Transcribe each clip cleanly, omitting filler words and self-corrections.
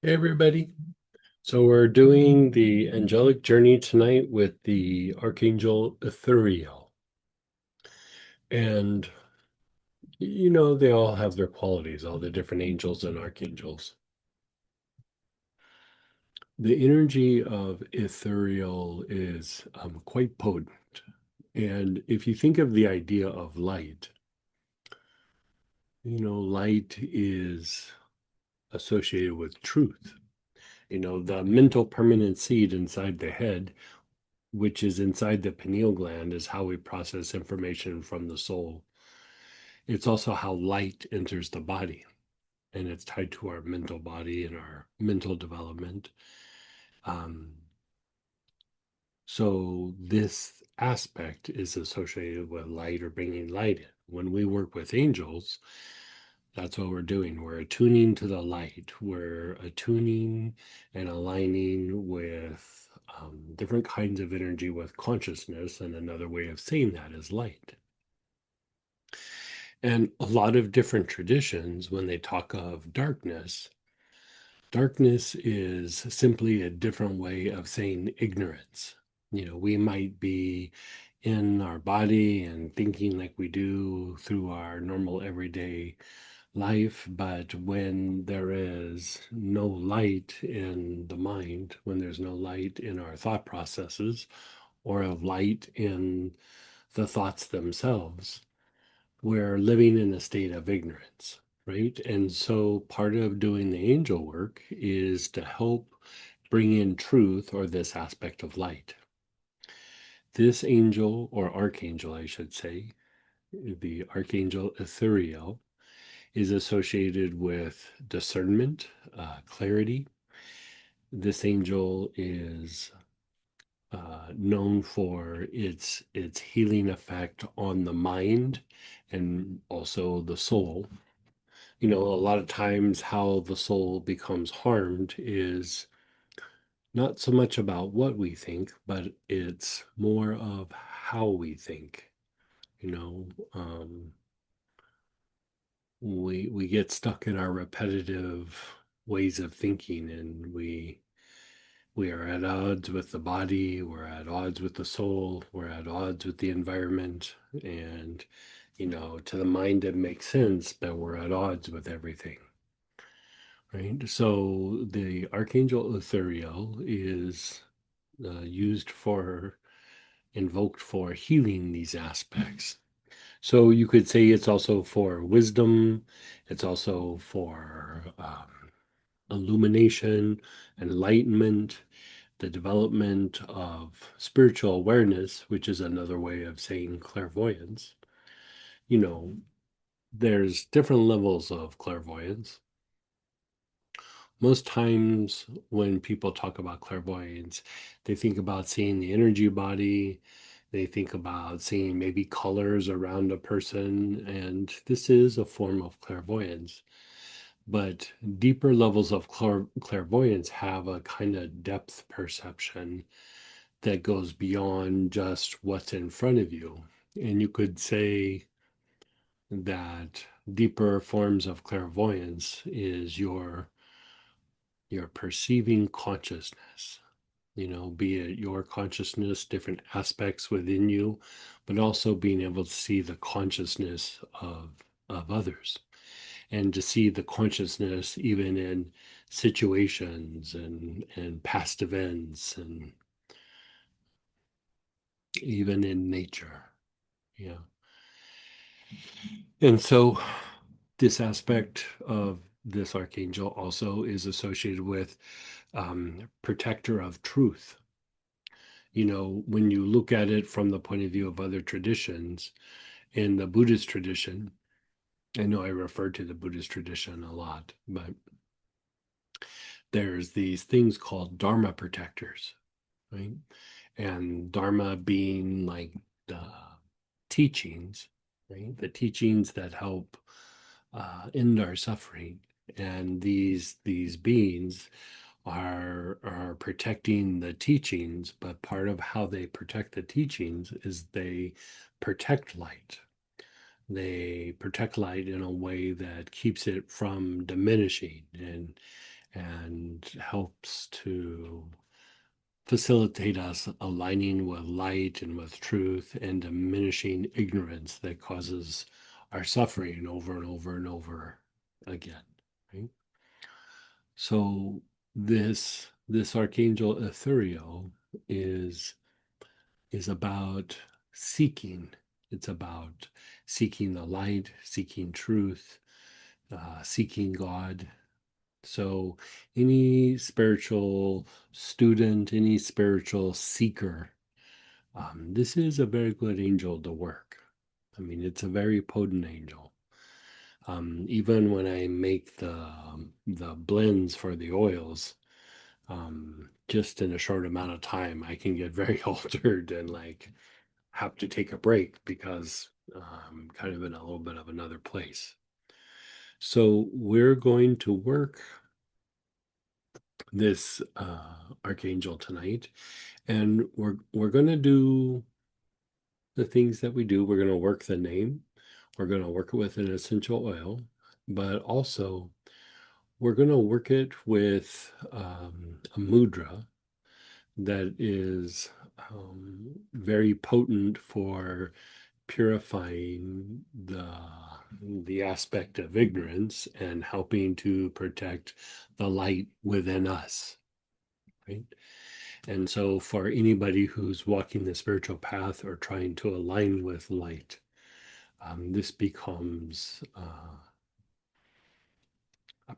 Hey everybody. So we're doing the angelic journey tonight with the Archangel Ithuriel. And they all have their qualities, all the different angels and archangels. The energy of Ithuriel is quite potent. And if you think of the idea of light, light is associated with truth. The mental permanent seed inside the head, which is inside the pineal gland, is how we process information from the soul. It's also how light enters the body, and it's tied to our mental body and our mental development. Um, so, this aspect is associated with light or bringing light in. When we work with angels, that's what we're doing. We're attuning to the light, we're attuning and aligning with different kinds of energy with consciousness. And another way of saying that is light. And a lot of different traditions, when they talk of darkness, darkness is simply a different way of saying ignorance. We might be in our body and thinking like we do through our normal everyday life, but when there is no light in the mind, when there's no light in our thought processes or of light in the thoughts themselves, we're living in a state of ignorance, right? And so part of doing the angel work is to help bring in truth or this aspect of light. This angel or archangel, I should say, the archangel Ithuriel, is associated with discernment, clarity. This angel is known for its healing effect on the mind and also the soul. A lot of times how the soul becomes harmed is not so much about what we think, but it's more of how we think. You know, um, we get stuck in our repetitive ways of thinking, and we are at odds with the body, we're at odds with the soul, we're at odds with the environment, and to the mind it makes sense, but we're at odds with everything. Right. So the Archangel Ithuriel is used for, invoked for healing these aspects. So you could say it's also for wisdom, it's also for illumination, enlightenment, the development of spiritual awareness, which is another way of saying clairvoyance. You know, there's different levels of clairvoyance. Most times when people talk about clairvoyance, they think about seeing the energy body, they think about seeing maybe colors around a person, and this is a form of clairvoyance. But deeper levels of clairvoyance have a kind of depth perception that goes beyond just what's in front of you. And you could say that deeper forms of clairvoyance is your perceiving consciousness, be it your consciousness, different aspects within you, but also being able to see the consciousness of others and to see the consciousness even in situations and past events and even in nature. Yeah. And so this aspect of this archangel also is associated with protector of truth. When you look at it from the point of view of other traditions, in the Buddhist tradition, I know I refer to the Buddhist tradition a lot, but there's these things called Dharma protectors, right? And Dharma being like the teachings, right? The teachings that help end our suffering. And these beings are protecting the teachings, but part of how they protect the teachings is they protect light. They protect light in a way that keeps it from diminishing and helps to facilitate us aligning with light and with truth and diminishing ignorance that causes our suffering over and over and over again. Right? So this archangel Ithuriel is is about seeking. It's about seeking the light, seeking truth, seeking God. So, any spiritual student, any spiritual seeker, this is a very good angel to work. I mean, it's a very potent angel. Even when I make the blends for the oils, just in a short amount of time, I can get very altered and like have to take a break because I'm kind of in a little bit of another place. So we're going to work this archangel tonight, and we're going to do the things that we do. We're going to work the name. We're going to work it with an essential oil, but also we're going to work it with a mudra that is very potent for purifying the aspect of ignorance and helping to protect the light within us, right? And so for anybody who's walking the spiritual path or trying to align with light, this becomes a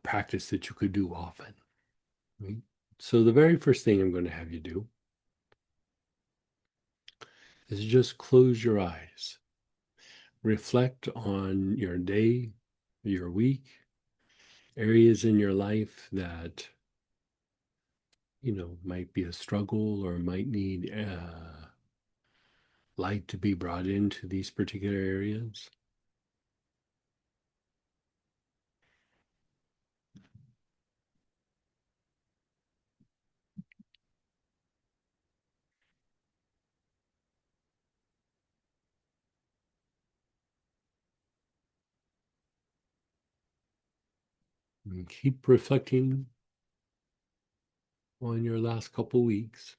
practice that you could do often, right? So the very first thing I'm going to have you do is just close your eyes. Reflect on your day, your week, areas in your life that might be a struggle or might need light to be brought into these particular areas. And keep reflecting on your last couple weeks.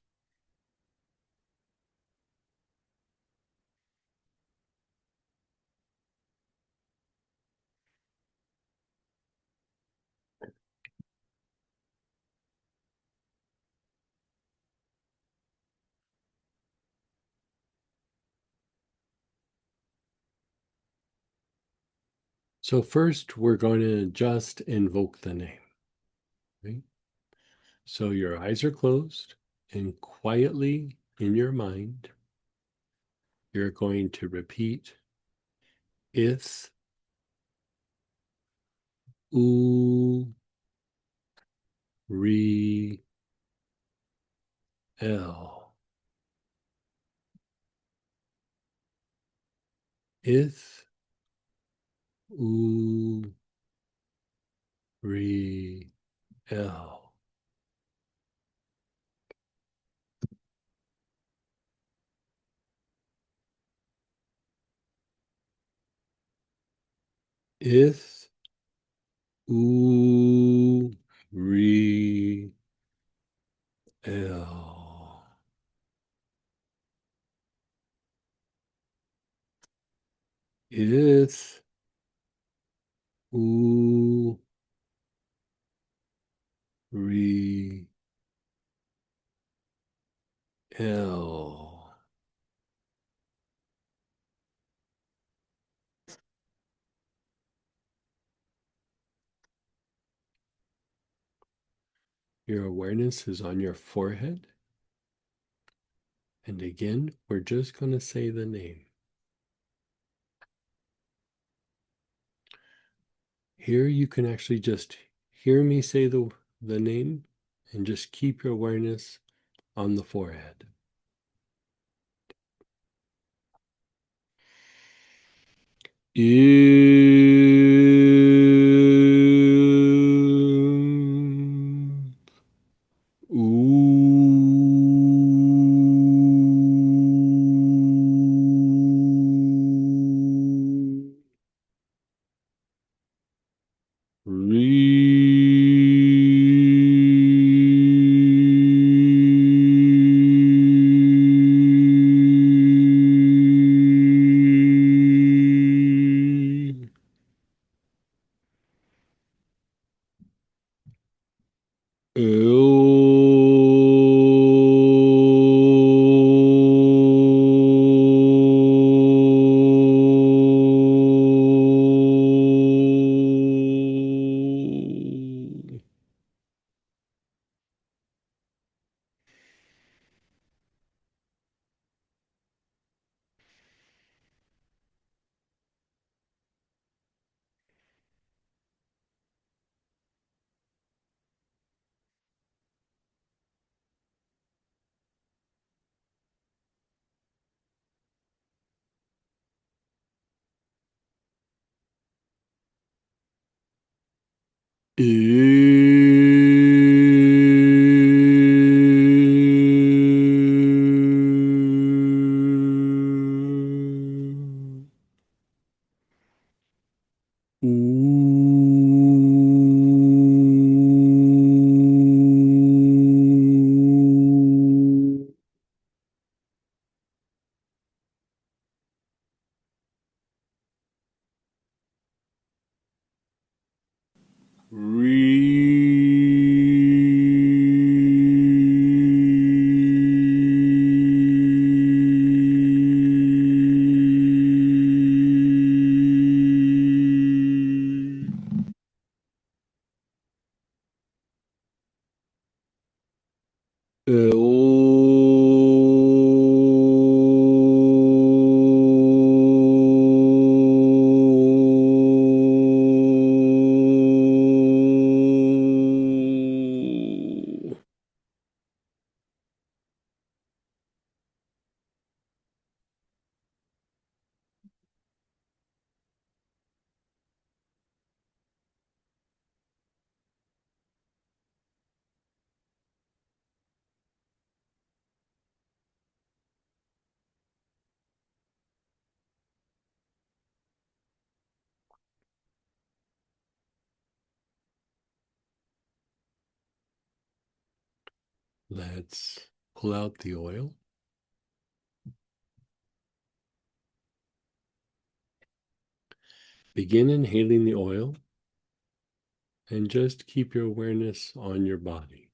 So first, we're going to just invoke the name. Right? So your eyes are closed, and quietly in your mind, you're going to repeat Ith, U, Re, El. Ith, U, Re, El. Ith, U, Re, El. Ith, U, Re, El. Your awareness is on your forehead. And again, we're just going to say the name. Here you can actually just hear me say the name and just keep your awareness on the forehead. Let's pull out the oil. Begin inhaling the oil and just keep your awareness on your body.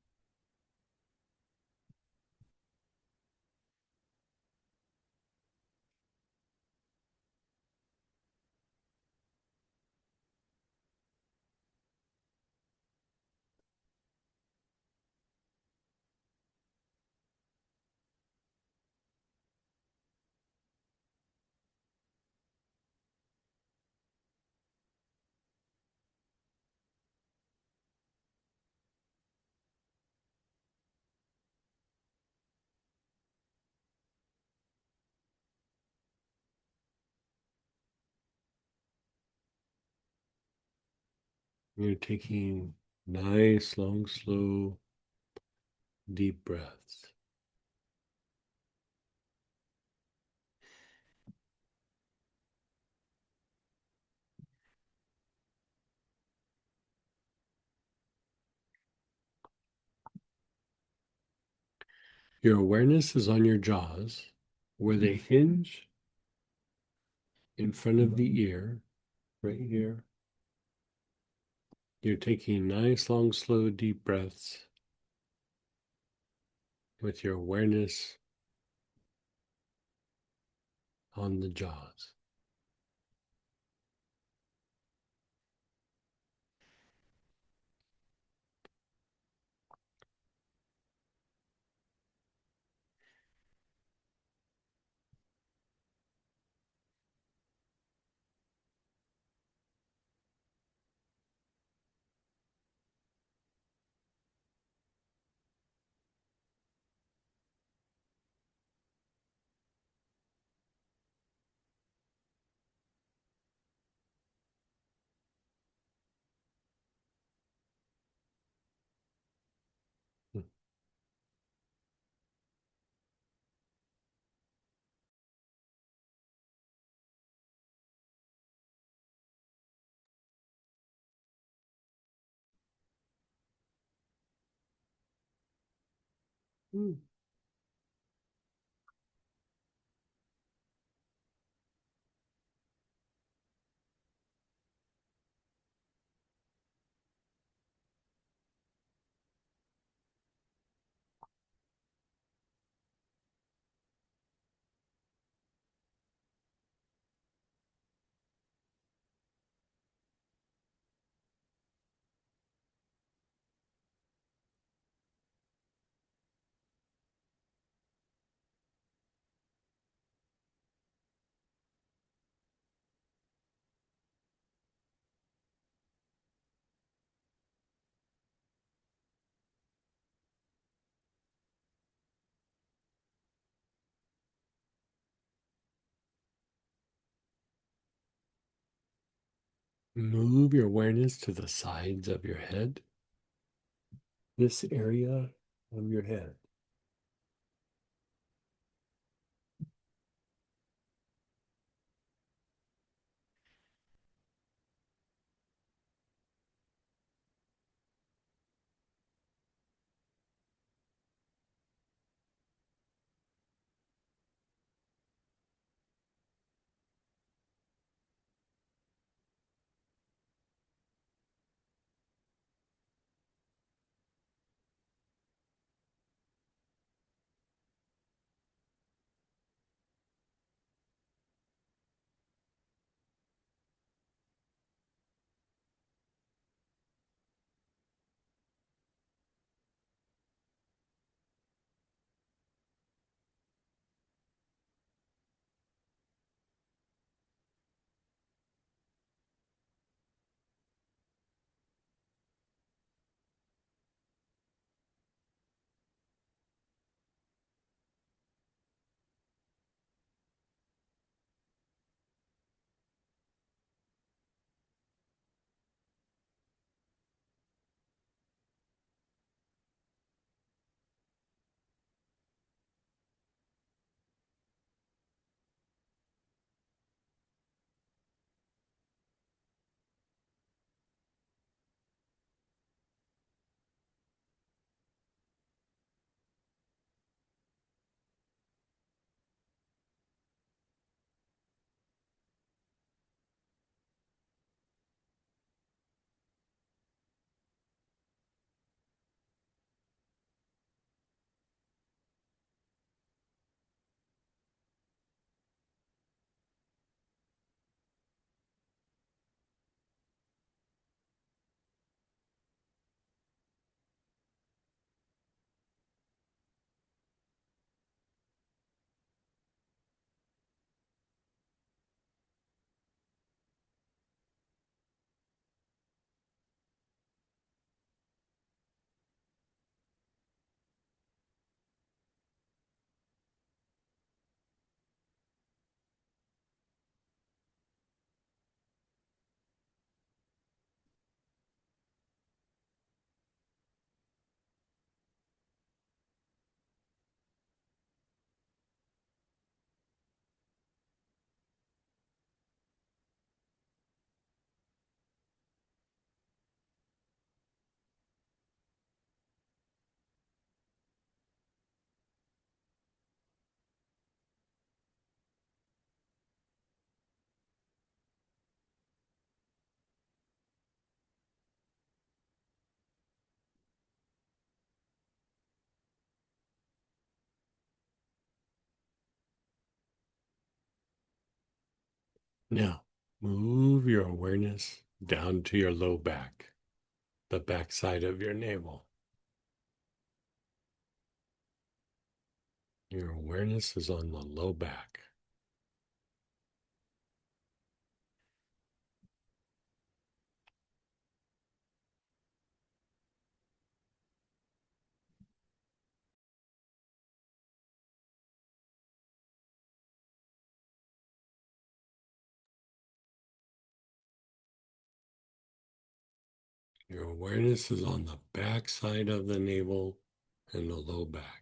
You're taking nice, long, slow, deep breaths. Your awareness is on your jaws, where they hinge in front of the ear, right here. You're taking nice, long, slow, deep breaths with your awareness on the jaws. Mm. Move your awareness to the sides of your head, this area of your head. Now, move your awareness down to your low back, the back side of your navel. Your awareness is on the low back. Your awareness is on the back side of the navel and the low back.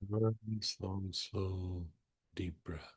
Very slow, deep breath.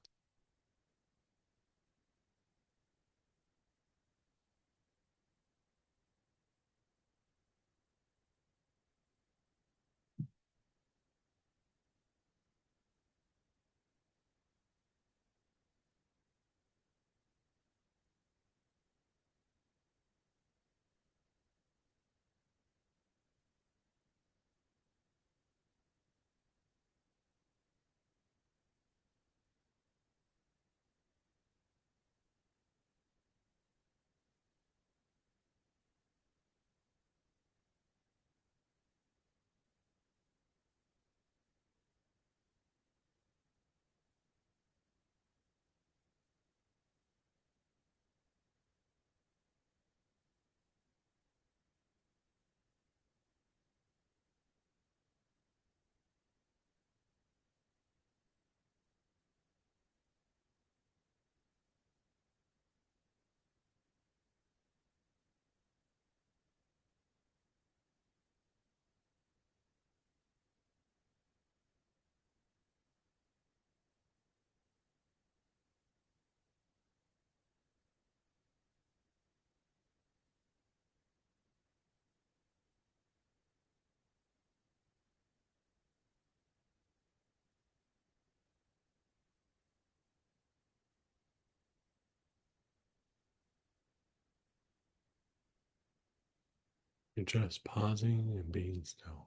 You're just pausing and being still.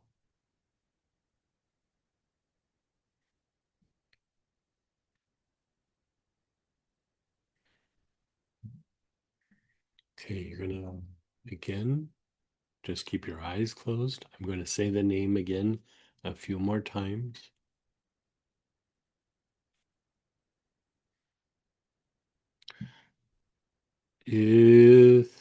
Okay, you're going to again just keep your eyes closed. I'm going to say the name again a few more times. Ithuriel.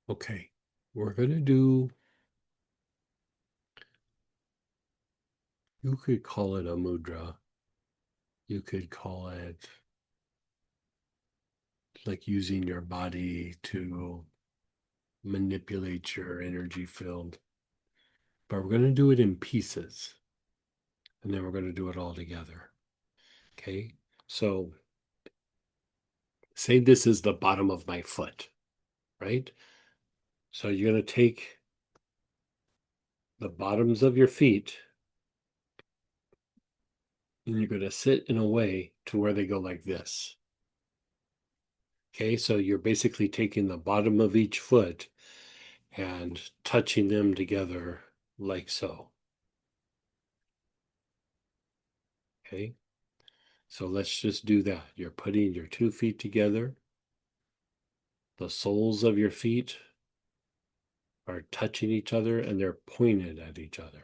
Okay, we're going to do, you could call it a mudra. You could call it like using your body to manipulate your energy field. But we're going to do it in pieces. And then we're going to do it all together. Okay, so say this is the bottom of my foot, right? So you're going to take the bottoms of your feet and you're going to sit in a way to where they go like this. Okay, so you're basically taking the bottom of each foot and touching them together like so. Okay, so let's just do that. You're putting your 2 feet together. The soles of your feet are touching each other and they're pointed at each other.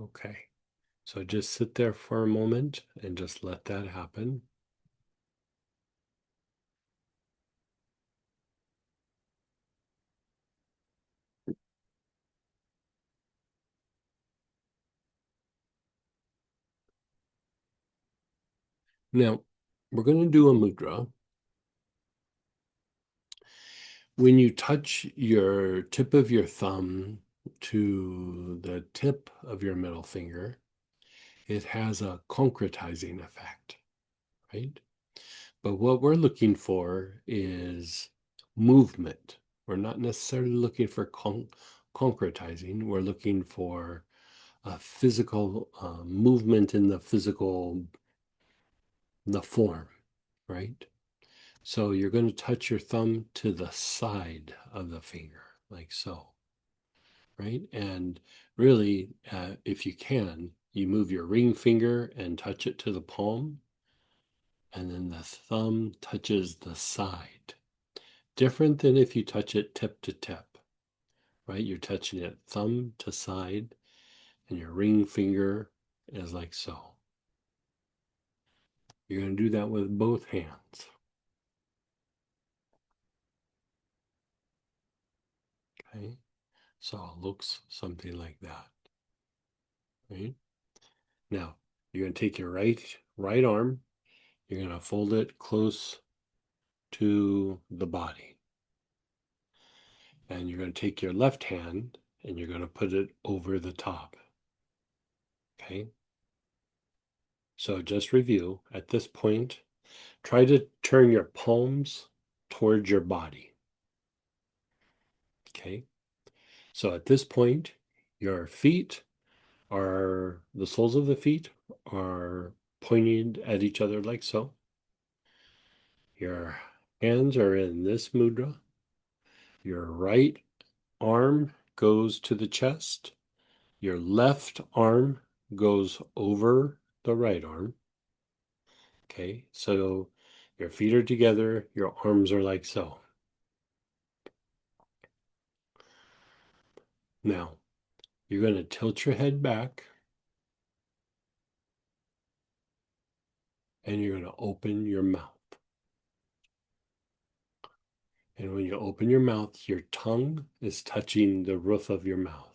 Okay, so just sit there for a moment and just let that happen. Now, we're going to do a mudra. When you touch your tip of your thumb to the tip of your middle finger, it has a concretizing effect, right? But what we're looking for is movement. We're not necessarily looking for concretizing. We're looking for a physical movement in the form, right? So you're going to touch your thumb to the side of the finger, like so, right? And really, if you can, you move your ring finger and touch it to the palm, and then the thumb touches the side. Different than if you touch it tip to tip, right? You're touching it thumb to side, and your ring finger is like so. You're going to do that with both hands. Okay, so it looks something like that, right? Now, you're going to take your right arm, you're going to fold it close to the body. And you're going to take your left hand and you're going to put it over the top. Okay? So just review. At this point, try to turn your palms towards your body. Okay. So at this point, your feet the soles of the feet are pointed at each other like so. Your hands are in this mudra. Your right arm goes to the chest. Your left arm goes over the right arm. Okay, so your feet are together, your arms are like so. Now, you're going to tilt your head back and you're going to open your mouth. And when you open your mouth, your tongue is touching the roof of your mouth.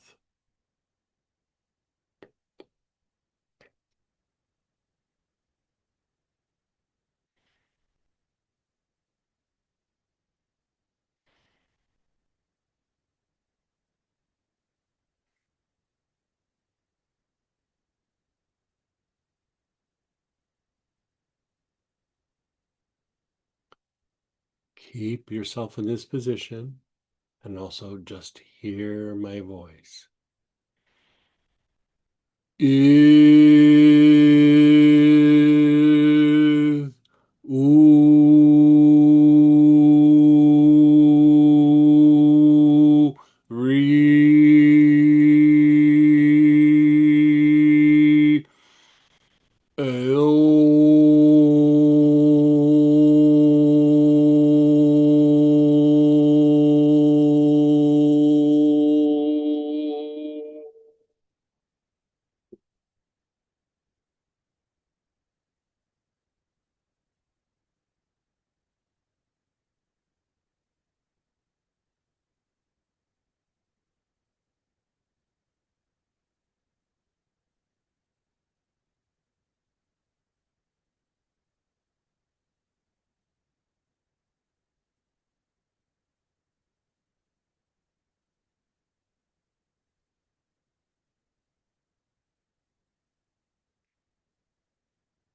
Keep yourself in this position and also just hear my voice. If, ooh, re,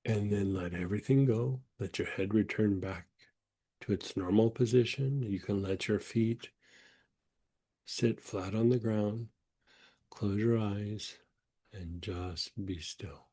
and then let everything go. Let your head return back to its normal position. You can let your feet sit flat on the ground, close your eyes, and just be still.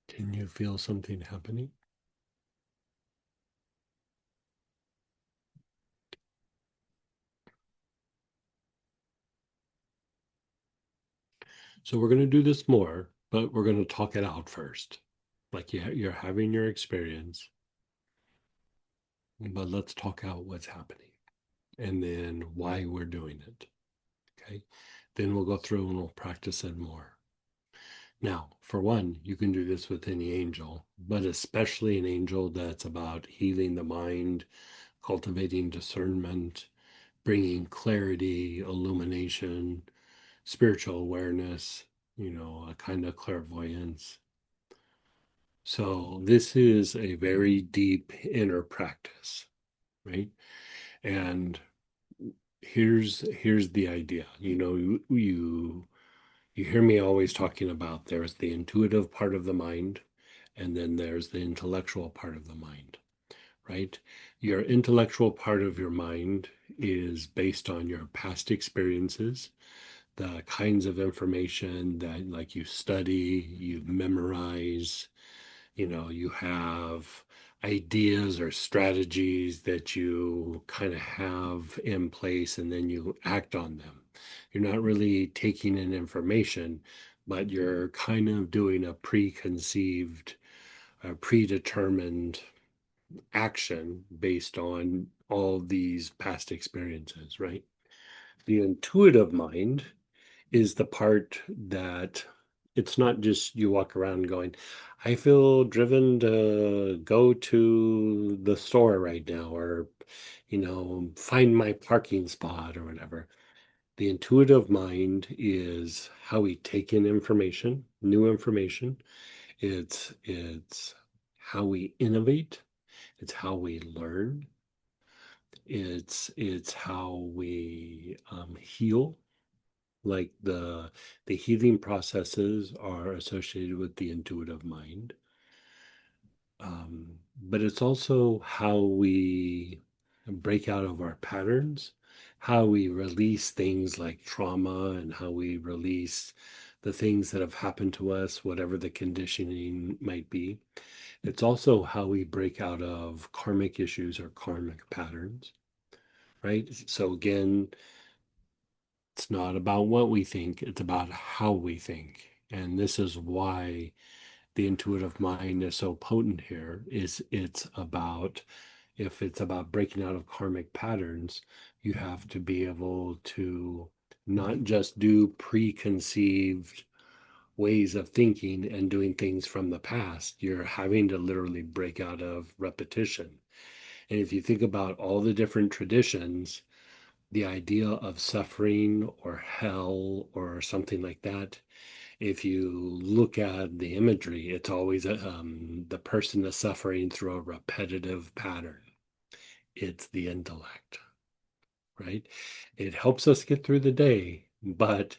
Can you feel something happening? So we're going to do this more, but we're going to talk it out first. Like you're having your experience, but let's talk out what's happening and then why we're doing it. Okay. Then we'll go through and we'll practice it more. Now, for one, you can do this with any angel, but especially an angel that's about healing the mind, cultivating discernment, bringing clarity, illumination, spiritual awareness, a kind of clairvoyance. So this is a very deep inner practice, right? And here's the idea. You hear me always talking about there's the intuitive part of the mind, and then there's the intellectual part of the mind, right? Your intellectual part of your mind is based on your past experiences, the kinds of information that like you study, you memorize, you have ideas or strategies that you kind of have in place and then you act on them. You're not really taking in information, but you're kind of doing a preconceived, predetermined action based on all these past experiences, right? The intuitive mind is the part that it's not just you walk around going, I feel driven to go to the store right now, or, find my parking spot or whatever. The intuitive mind is how we take in information, new information. It's how we innovate. It's how we learn. It's how we heal. Like the healing processes are associated with the intuitive mind, but it's also how we break out of our patterns, how we release things like trauma, and how we release the things that have happened to us, whatever the conditioning might be. It's also how we break out of karmic issues or karmic patterns, right? So again, it's not about what we think, it's about how we think. And this is why the intuitive mind is so potent here. Is it's about, if it's about breaking out of karmic patterns, you have to be able to not just do preconceived ways of thinking and doing things from the past. You're having to literally break out of repetition. And if you think about all the different traditions, the idea of suffering or hell or something like that, if you look at the imagery, it's always the person is suffering through a repetitive pattern. It's the intellect, right? It helps us get through the day, but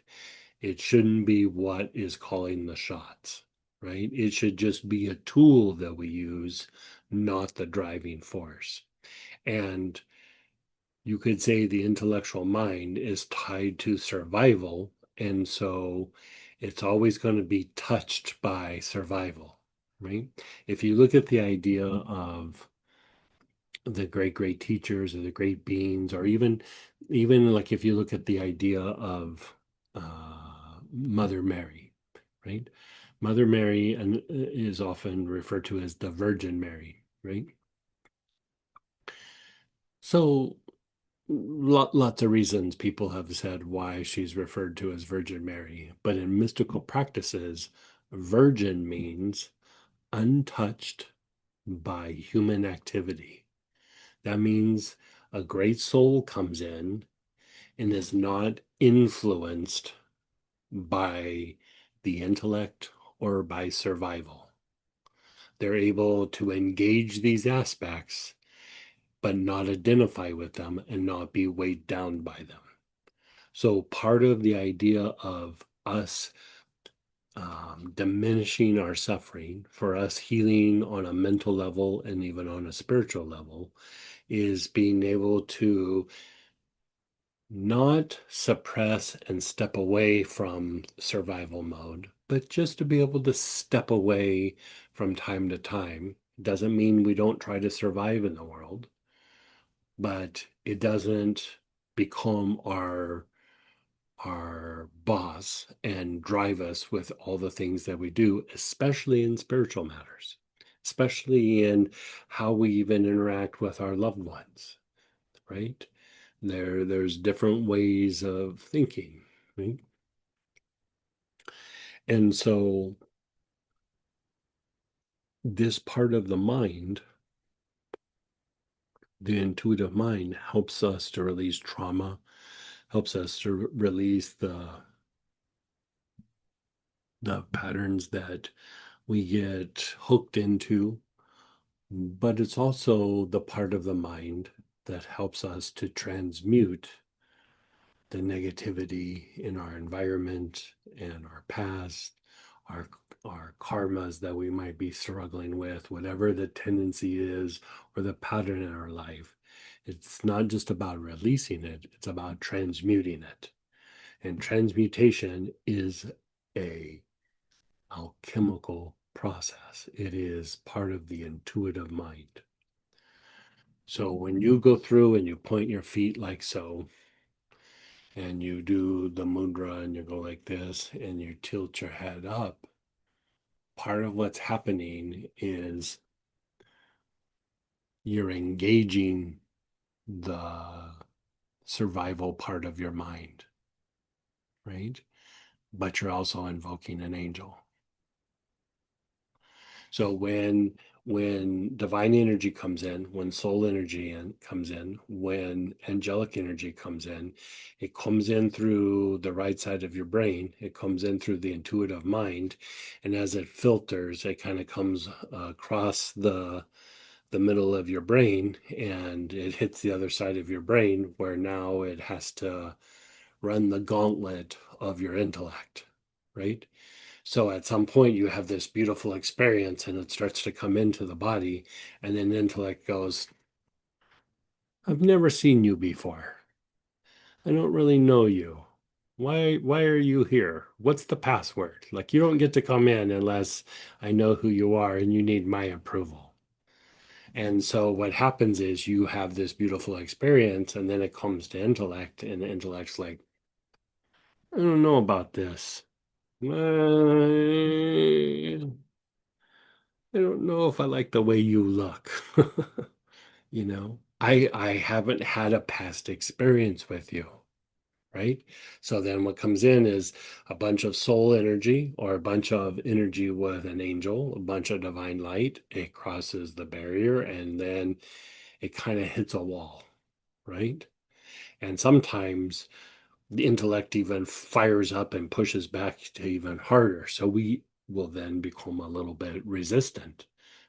it shouldn't be what is calling the shots, right? It should just be a tool that we use, not the driving force. And you could say the intellectual mind is tied to survival. And so it's always going to be touched by survival, right? If you look at the idea of the great, great teachers or the great beings, or even like if you look at the idea of Mother Mary, right? Mother Mary and is often referred to as the Virgin Mary, right? So lots of reasons people have said why she's referred to as Virgin Mary, but in mystical practices, virgin means untouched by human activity. That means a great soul comes in and is not influenced by the intellect or by survival. They're able to engage these aspects, but not identify with them and not be weighed down by them. So part of the idea of us diminishing our suffering, for us healing on a mental level and even on a spiritual level, is being able to not suppress and step away from survival mode, but just to be able to step away from time to time. Doesn't mean we don't try to survive in the world, but it doesn't become our boss and drive us with all the things that we do, especially in spiritual matters, especially in how we even interact with our loved ones, right? There's different ways of thinking, right? And so this part of the mind, the intuitive mind, helps us to release trauma, helps us to release the patterns that we get hooked into, but it's also the part of the mind that helps us to transmute the negativity in our environment and our past, our our karmas that we might be struggling with, whatever the tendency is or the pattern in our life. It's not just about releasing it, it's about transmuting it. And transmutation is a alchemical process. It is part of the intuitive mind. So when you go through and you point your feet like so, and you do the mudra and you go like this and you tilt your head up, part of what's happening is you're engaging the survival part of your mind, right? But you're also invoking an angel. So when divine energy comes in, when soul energy comes in, when angelic energy comes in, it comes in through the right side of your brain. It comes in through the intuitive mind, and as it filters, it kind of comes across the middle of your brain, and it hits the other side of your brain, where now it has to run the gauntlet of your intellect, right? So at some point you have this beautiful experience and it starts to come into the body, and then intellect goes, I've never seen you before. I don't really know you. Why are you here? What's the password? Like, you don't get to come in unless I know who you are and you need my approval. And so what happens is you have this beautiful experience, and then it comes to intellect, and the intellect's like, I don't know about this. I don't know if I like the way you look. I haven't had a past experience with you, right? So then what comes in is a bunch of soul energy, or a bunch of energy with an angel, a bunch of divine light. It crosses the barrier, and then it kind of hits a wall, right? And sometimes the intellect even fires up and pushes back to even harder. So we will then become a little bit resistant,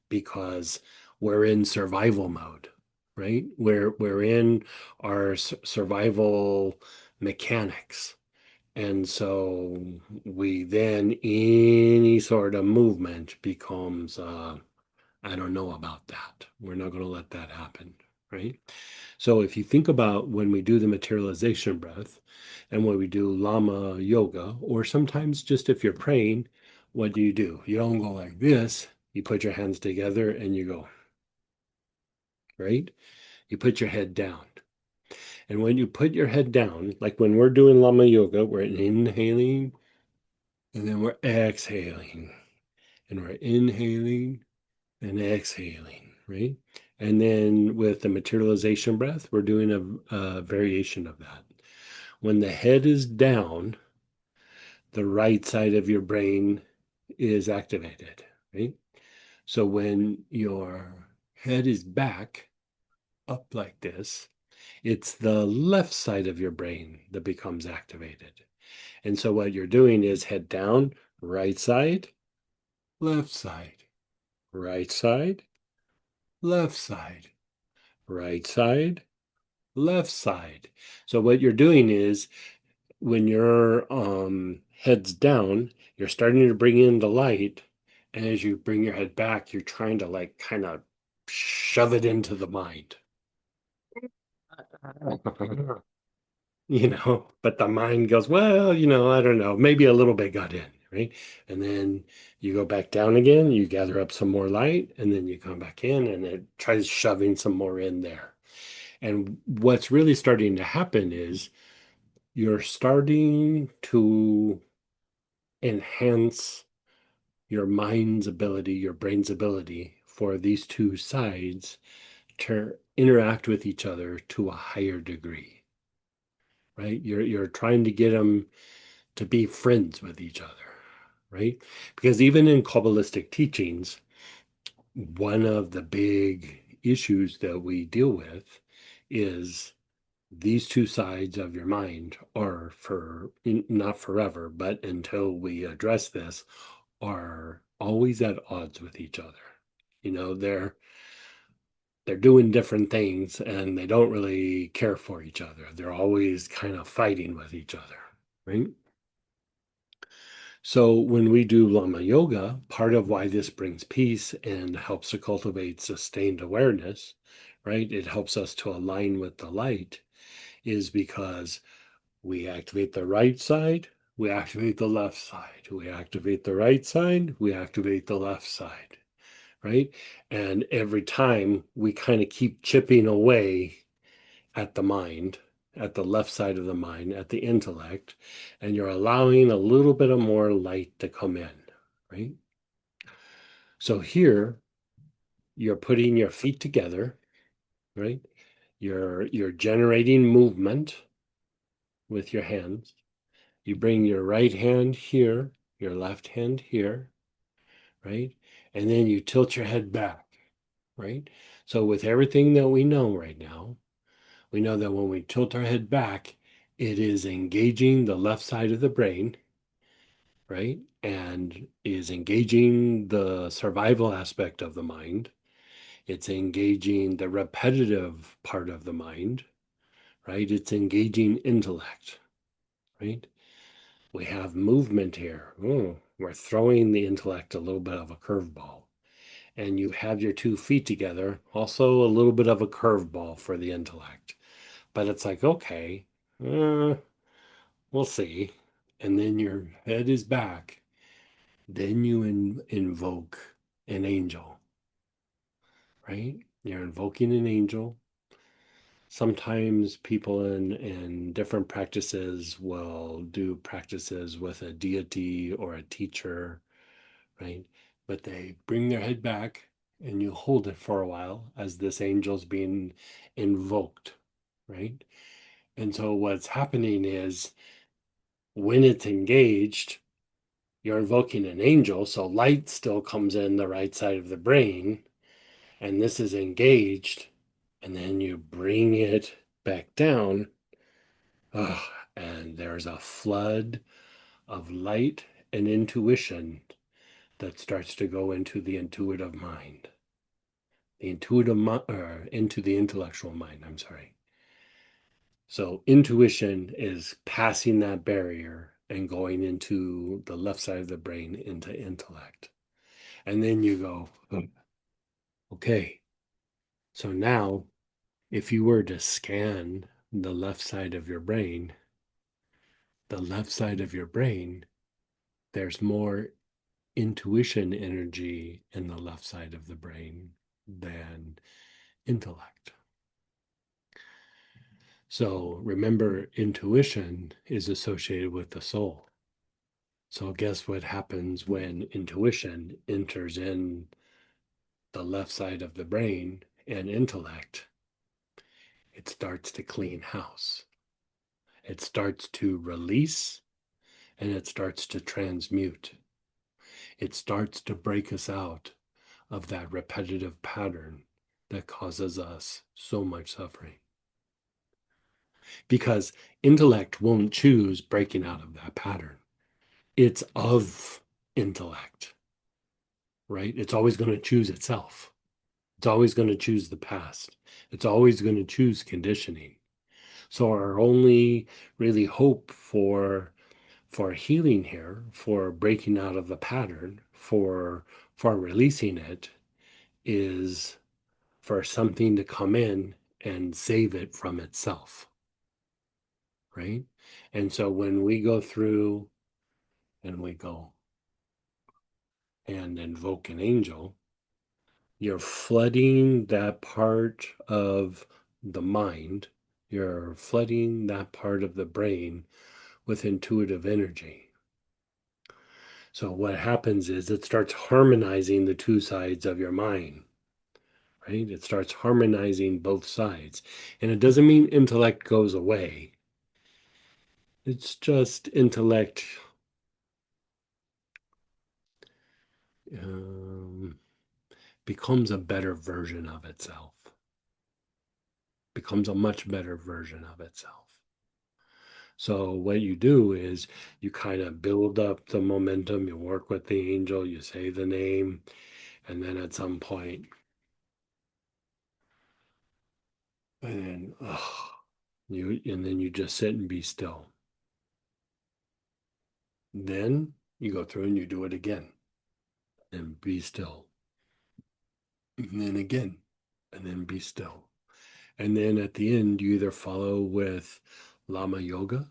because we're in survival mode, right? We're in our survival mechanics. And so we then, any sort of movement becomes, I don't know about that. We're not going to let that happen, right? So if you think about when we do the materialization breath and when we do Lama yoga, or sometimes just if you're praying, what do? You don't go like this. You put your hands together and you go, right? You put your head down. And when you put your head down, like when we're doing Lama yoga, we're inhaling and then we're exhaling, and we're inhaling and exhaling, right? And then with the materialization breath, we're doing a variation of that. When the head is down, the right side of your brain is activated, right? So when your head is back, up like this, it's the left side of your brain that becomes activated. And so what you're doing is head down, right side, left side, right side, left side, right side, left side. So what you're doing is, when your head's down, you're starting to bring in the light, and as you bring your head back, you're trying to like kind of shove it into the mind. But the mind goes, well, I don't know, maybe a little bit got in, right? And then you go back down again, you gather up some more light, and then you come back in, and it tries shoving some more in there. And what's really starting to happen is you're starting to enhance your mind's ability, your brain's ability for these two sides to interact with each other to a higher degree, right? You're trying to get them to be friends with each other, right? Because even in Kabbalistic teachings, one of the big issues that we deal with is these two sides of your mind are, for not forever, but until we address this, are always at odds with each other. They're doing different things and they don't really care for each other. They're always kind of fighting with each other, right? So when we do Lama Yoga, part of why this brings peace and helps to cultivate sustained awareness, right? It helps us to align with the light, is because we activate the right side, we activate the left side. We activate the right side, we activate the left side, right? And every time we kind of keep chipping away at the mind, at the left side of the mind, at the intellect, and you're allowing a little bit of more light to come in, right? So here you're putting your feet together, right? You're generating movement with your hands. You bring your right hand here, your left hand here, right? And then you tilt your head back, right? So with everything that we know right now, we know that when we tilt our head back, it is engaging the left side of the brain, right? And is engaging the survival aspect of the mind. It's engaging the repetitive part of the mind, right? It's engaging intellect, right? We have movement here. We're throwing the intellect a little bit of a curveball. And you have your 2 feet together, also a little bit of a curveball for the intellect. But it's like, okay, we'll see. And then your head is back. Then you invoke an angel, right? You're invoking an angel. Sometimes people in different practices will do practices with a deity or a teacher, right? But they bring their head back and you hold it for a while as this angel's being invoked, right? And so what's happening is when it's engaged, you're invoking an angel, so light still comes in the right side of the brain, and this is engaged, and then you bring it back down, and there's a flood of light and intuition that starts to go into the intuitive mind, into the intellectual mind. I'm sorry. So intuition is passing that barrier and going into the left side of the brain into intellect. And then you go, okay, so now if you were to scan the left side of your brain, the left side of your brain, there's more intuition energy in the left side of the brain than intellect. So remember, intuition is associated with the soul. So guess what happens when intuition enters in the left side of the brain and intellect? It starts to clean house. It starts to release and it starts to transmute. It starts to break us out of that repetitive pattern that causes us so much suffering. Because intellect won't choose breaking out of that pattern. It's of intellect, right? It's always going to choose itself. It's always going to choose the past. It's always going to choose conditioning. So our only really hope for healing here, for breaking out of the pattern, for releasing it, is for something to come in and save it from itself, right? And so when we go through and we go and invoke an angel, you're flooding that part of the mind, you're flooding that part of the brain with intuitive energy. So what happens is it starts harmonizing the 2 sides of your mind, right? It starts harmonizing both sides. And it doesn't mean intellect goes away. It's just intellect um, becomes a better version of itself, becomes a much better version of itself. So what you do is you kind of build up the momentum, you work with the angel, you say the name, and then at some point, and then you just sit and be still. Then you go through and you do it again and be still. And then again, and then be still. And then at the end, you either follow with Lama Yoga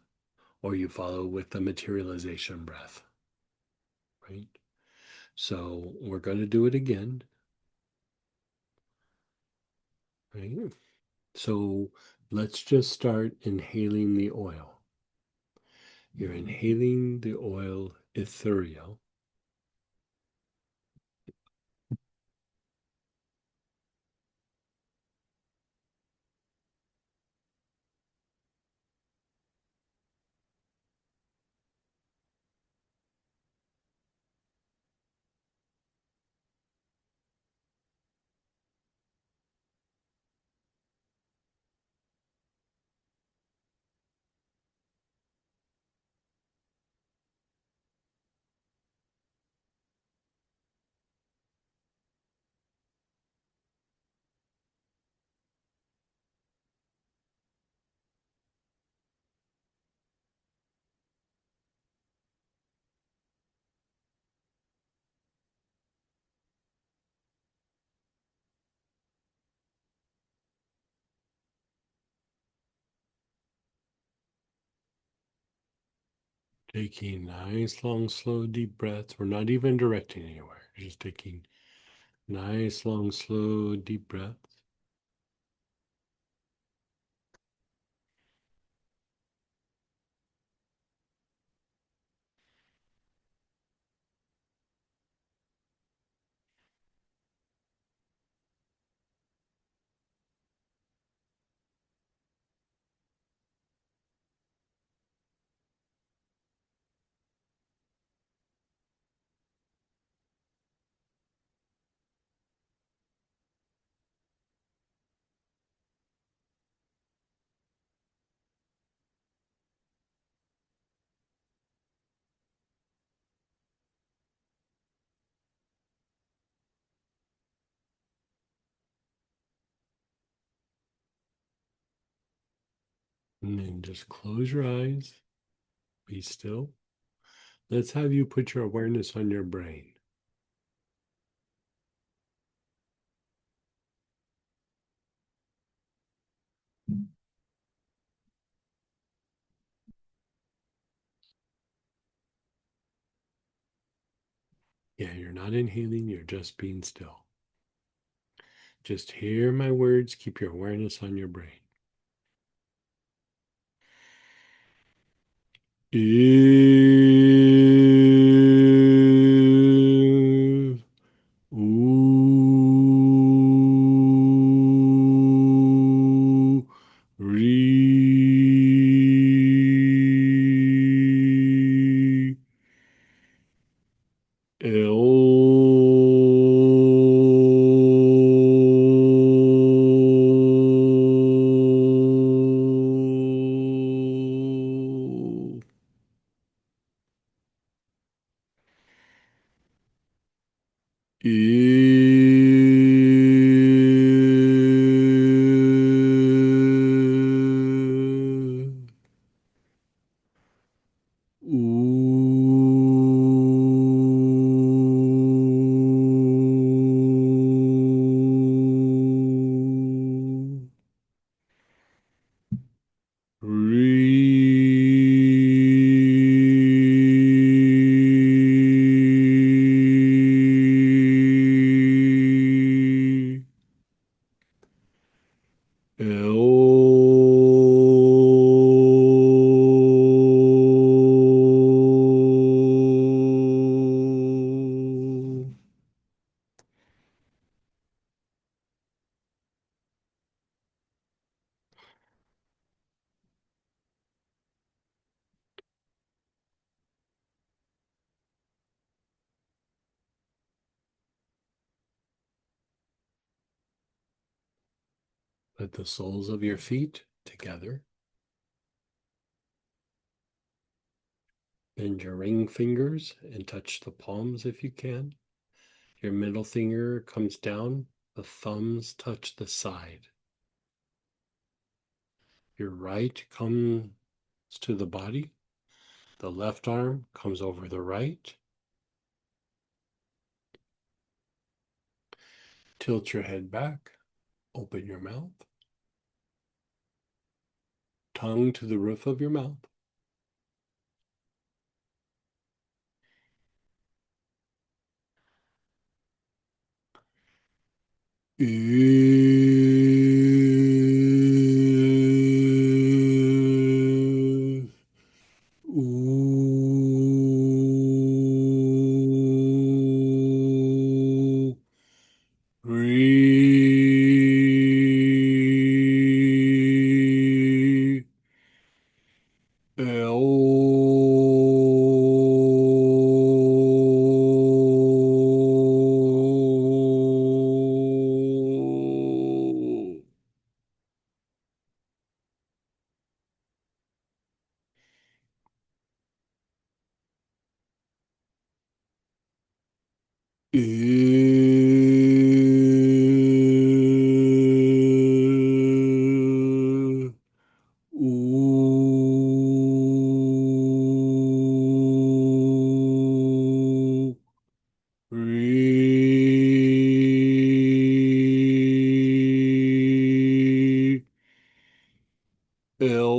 or you follow with the materialization breath, right? So we're going to do it again, right? So let's just start inhaling the oil. You're inhaling the oil Ithuriel. Taking nice, long, slow, deep breaths. We're not even directing anywhere. You're just taking nice, long, slow, deep breaths. And then just close your eyes. Be still. Let's have you put your awareness on your brain. Yeah, you're not inhaling, you're just being still. Just hear my words, keep your awareness on your brain. If, ooh, re, ooh, re, el. Let the soles of your feet together. Bend your ring fingers and touch the palms if you can. Your middle finger comes down, the thumbs touch the side. Your right comes to the body, the left arm comes over the right. Tilt your head back, open your mouth, tongue to the roof of your mouth. Is ooh, re, el, is ooh, re, el,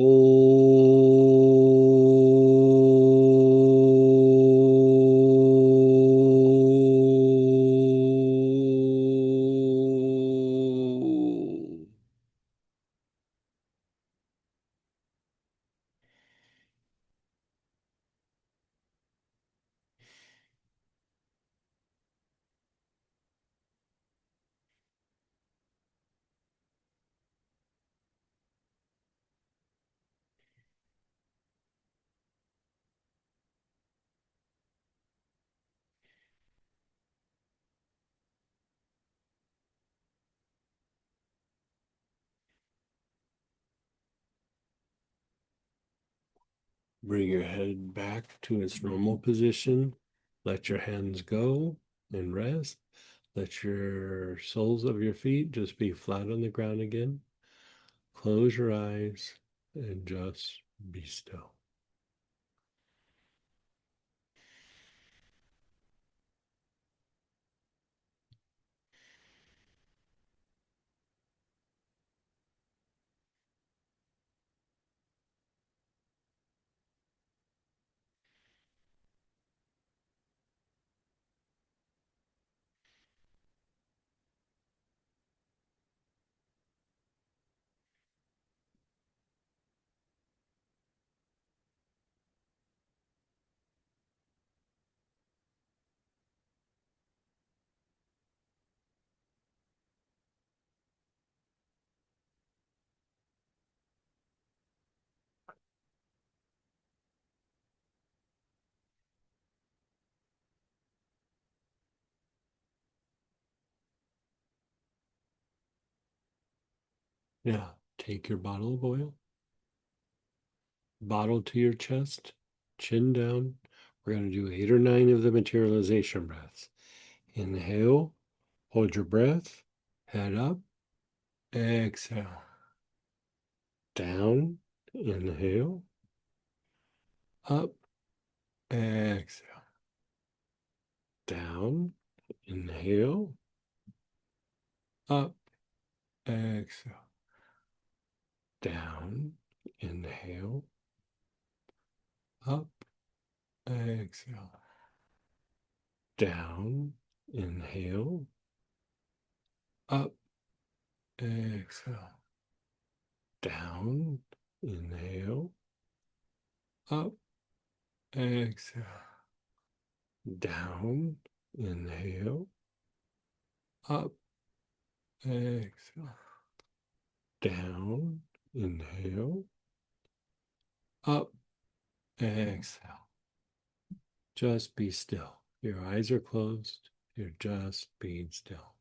bring your head back to its normal position. Let your hands go and rest. Let your soles of your feet just be flat on the ground again. Close your eyes and just be still. Yeah, take your bottle of oil, bottle to your chest, chin down. We're going to do 8 or 9 of the materialization breaths. Inhale, hold your breath, head up, exhale. Down, inhale, up, exhale. Down, inhale, up, exhale. Down, inhale, up, exhale. Down, inhale, up, exhale. Down, inhale, up, exhale. Down, inhale, up, exhale. Down, inhale, up, exhale. Just be still. Your eyes are closed. You're just being still.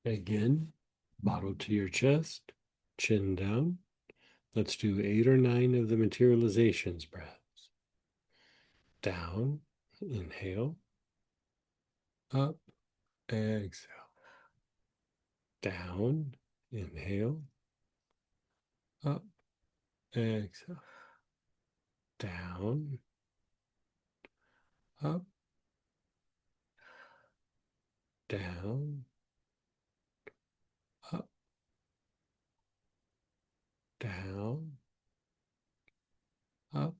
Again, bottle to your chest, chin down. Let's do 8 or 9 of the materializations breaths. Down, inhale, up, exhale. Down, inhale, up, exhale. Down, up, down, up, down, up,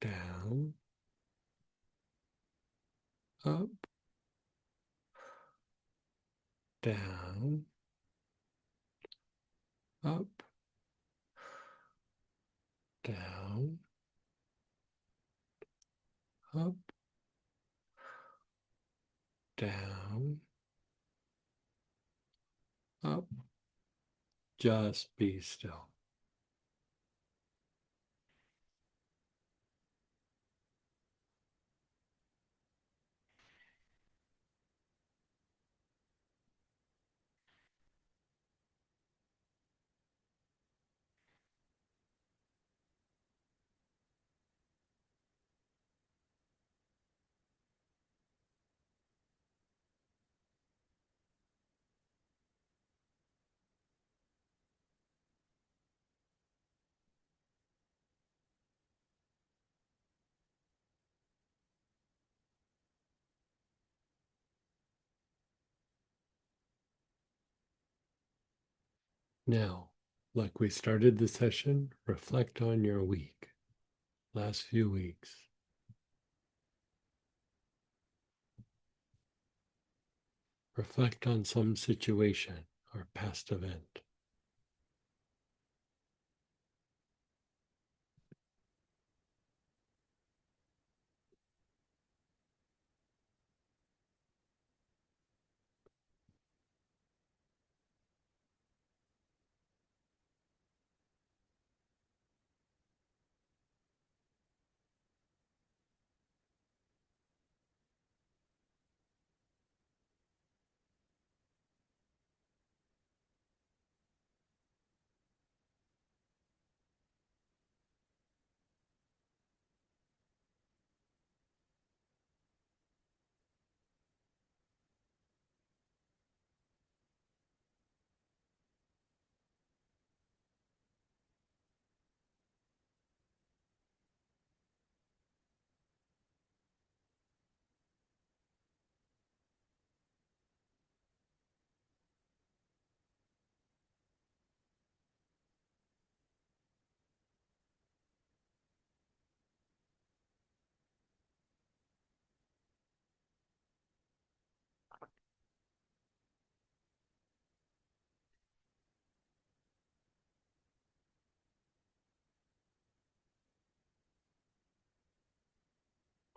down, up, down, up, down, up, down, up. Just be still. Now, like we started the session, reflect on your week, last few weeks. Reflect on some situation or past event.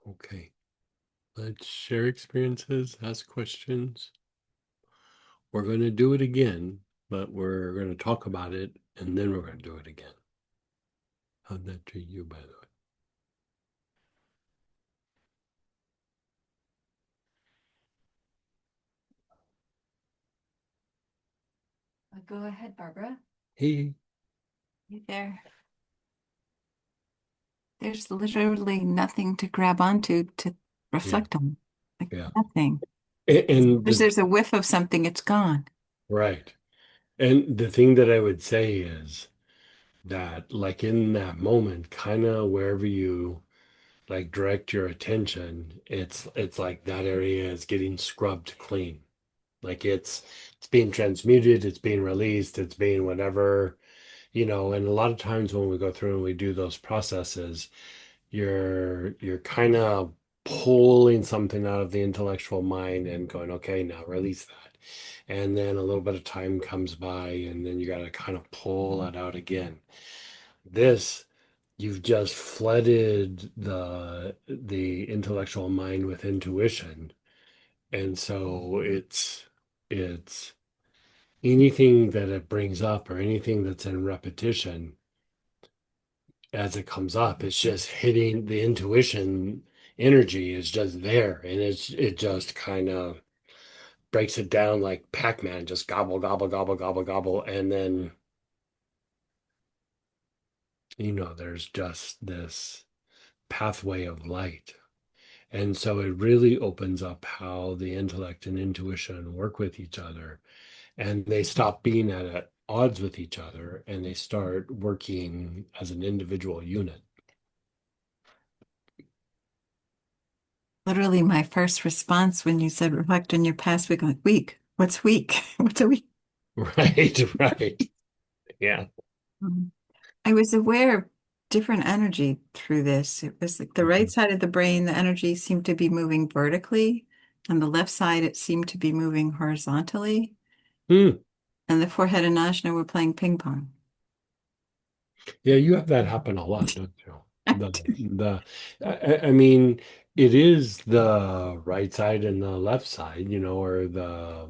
Okay, let's share experiences, ask questions. We're going to do it again, but we're going to talk about it and then we're going to do it again. How'd that treat you, by the way? Go ahead, Barbara. Hey. You there? There's literally nothing to grab onto to Yeah, reflect on. Like yeah. nothing. And There's a whiff of something, it's gone. right. And the thing that I would say is that, like in that moment, kind of wherever you like direct your attention, it's like that area is getting scrubbed clean. Like it's being transmuted, it's being released, it's being whatever, and a lot of times when we go through and we do those processes, you're kind of pulling something out of the intellectual mind and going, okay, now release that. And then a little bit of time comes by and then you got to kind of pull it out again. This you've just flooded the intellectual mind with intuition, and so it's anything that it brings up or anything that's in repetition as it comes up, it's just hitting the intuition energy is just there, and it just kind of breaks it down like Pac-Man, just gobble, gobble, gobble, gobble, gobble. And then, there's just this pathway of light. And so it really opens up how the intellect and intuition work with each other. And they stop being at odds with each other and they start working as an individual unit. Literally, my first response when you said reflect on your past week, I'm like, week? What's week? What's a week? Right, right. Yeah. Um, I was aware of different energy through this. It was like the right side of the brain, the energy seemed to be moving vertically. On the left side, it seemed to be moving horizontally. Hmm. And the forehead and ajna were playing ping pong. Yeah, you have that happen a lot, don't you? I The do. I mean, it is the right side and the left side, or the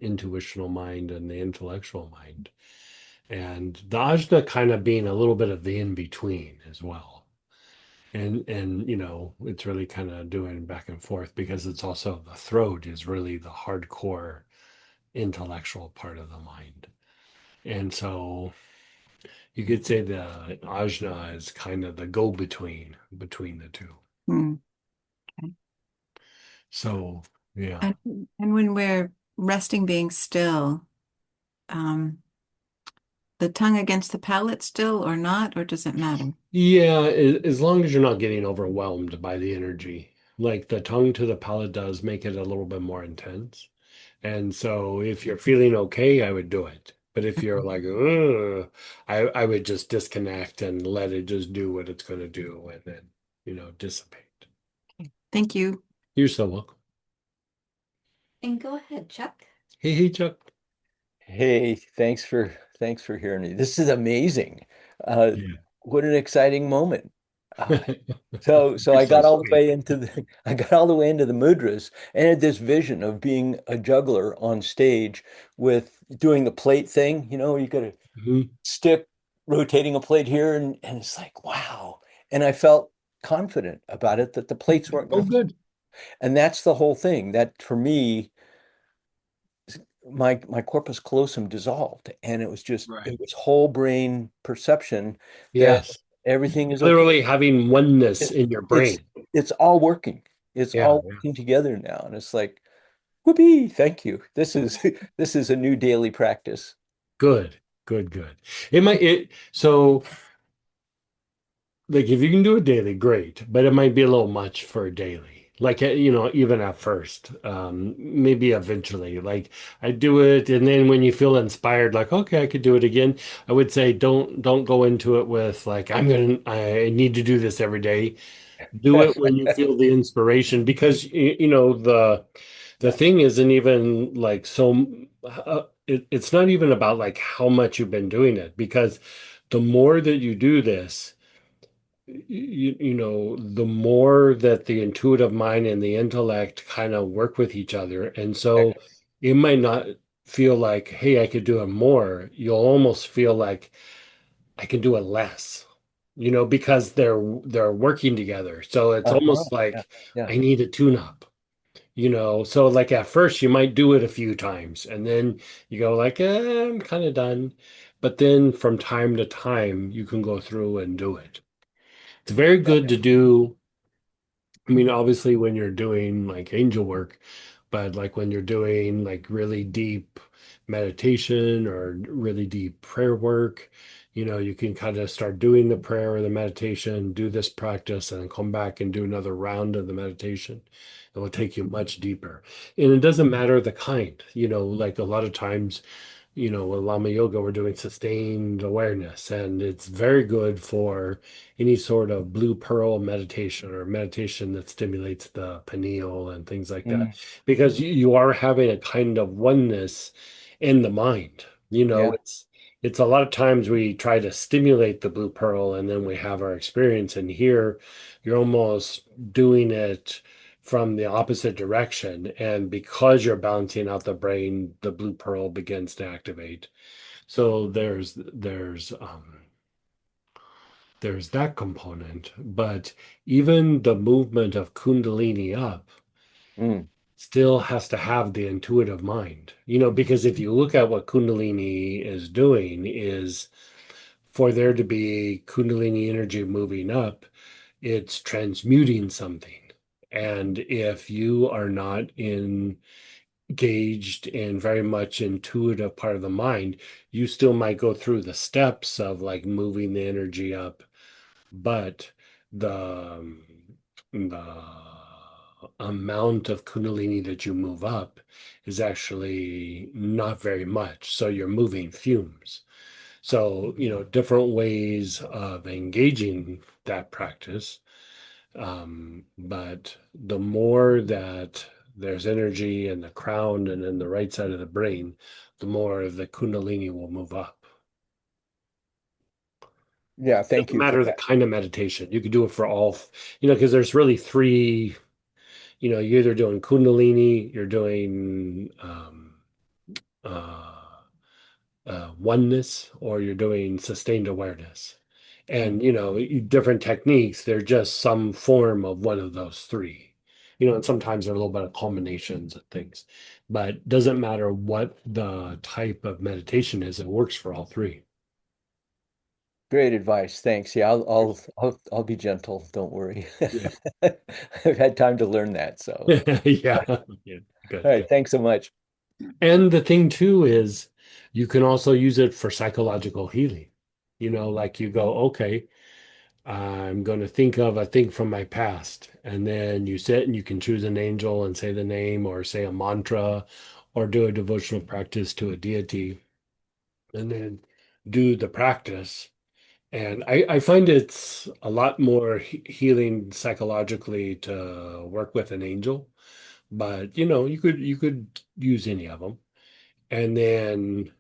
intuitional mind and the intellectual mind, and the ajna kind of being a little bit of the in between as well. And it's really kind of doing back and forth because it's also the throat is really the hardcore intellectual part of the mind. And so you could say the ajna is kind of the go-between the two. Hmm. Okay. So yeah. And, and when we're resting, being still, um, the tongue against the palate still or not, or does it matter? Yeah, as long as you're not getting overwhelmed by the energy. Like the tongue to the palate does make it a little bit more intense. And so if you're feeling okay, I would do it. But if you're like, ugh, I would just disconnect and let it just do what it's going to do and then, dissipate. Thank you. You're so welcome. And go ahead, Chuck. Hey, hey, Chuck. Hey, thanks for hearing me. This is amazing. Uh, Yeah. what an exciting moment. Uh, so You're I so got all the sweet. way into the I got all the way into the mudras and had this vision of being a juggler on stage with doing the plate thing. You got a Mhm. stick rotating a plate here, and it's like wow. And I felt confident about it that the plates weren't Oh, going to, good. and that's the whole thing. That for me my corpus callosum dissolved and Right. it was whole brain perception that Yes. everything is okay. Literally having oneness It, in your it's brain. it's all working. It's Yeah. all working together now. And it's like, whoopee, thank you. This is this is a new daily practice. Good, good, good. So like if you can do it daily, great, but it might be a little much for a daily. Like even at first, maybe eventually. Like I do it, and then when you feel inspired, like okay, I could do it again. I would say don't go into it with like I need to do this every day. Do it when you feel the inspiration because the thing isn't even like so it's not even about like how much you've been doing it because the more that you do this the more that the intuitive mind and the intellect kind of work with each other and so it might not feel like hey I could do it more. You'll almost feel like I can do it less, because they're working together. So it's Uh-huh. almost Yeah. like Yeah. I need a tune-up, So like at first you might do it a few times and then you go like, I'm kind of done. But then from time to time you can go through and do it. It's very good to do. I mean, obviously, when you're doing like angel work, but like when you're doing like really deep meditation or really deep prayer work, you can kind of start doing the prayer or the meditation, do this practice, and then come back and do another round of the meditation. It will take you much deeper. And it doesn't matter the kind, like a lot of times with Lama Yoga, we're doing sustained awareness, and it's very good for any sort of blue pearl meditation or meditation that stimulates the pineal and things like that, Mm, because you are having a kind of oneness in the mind. yeah. It's a lot of times we try to stimulate the blue pearl and then we have our experience, and here you're almost doing it from the opposite direction. And because you're balancing out the brain, the blue pearl begins to activate. So there's that component, but even the movement of Kundalini up, Mm, still has to have the intuitive mind, because if you look at what Kundalini is doing is for there to be Kundalini energy moving up, it's transmuting something. And if you are not engaged in very much intuitive part of the mind, you still might go through the steps of like moving the energy up, but the amount of Kundalini that you move up is actually not very much. So you're moving fumes. So, different ways of engaging that practice. But the more that there's energy in the crown and in the right side of the brain, the more the Kundalini will move up. Yeah, thank Doesn't you for matter the that. kind of meditation. You could do it for all, because there's really three, you're either doing Kundalini, you're doing uh, oneness, or you're doing sustained awareness. And, different techniques, they're just some form of one of those three. And sometimes there are a little bit of combinations of things, but doesn't matter what the type of meditation is, it works for all three. Great advice. Thanks. Yeah, I'll be gentle. Don't worry. Yeah. I've had time to learn that. So, Yeah. Yeah. all Good, right. good. Thanks so much. And the thing too is you can also use it for psychological healing. Like you go, okay, I'm going to think of a thing from my past. And then you sit and you can choose an angel and say the name or say a mantra or do a devotional practice to a deity and then do the practice. And I find it's a lot more healing psychologically to work with an angel. But you could use any of them. And then,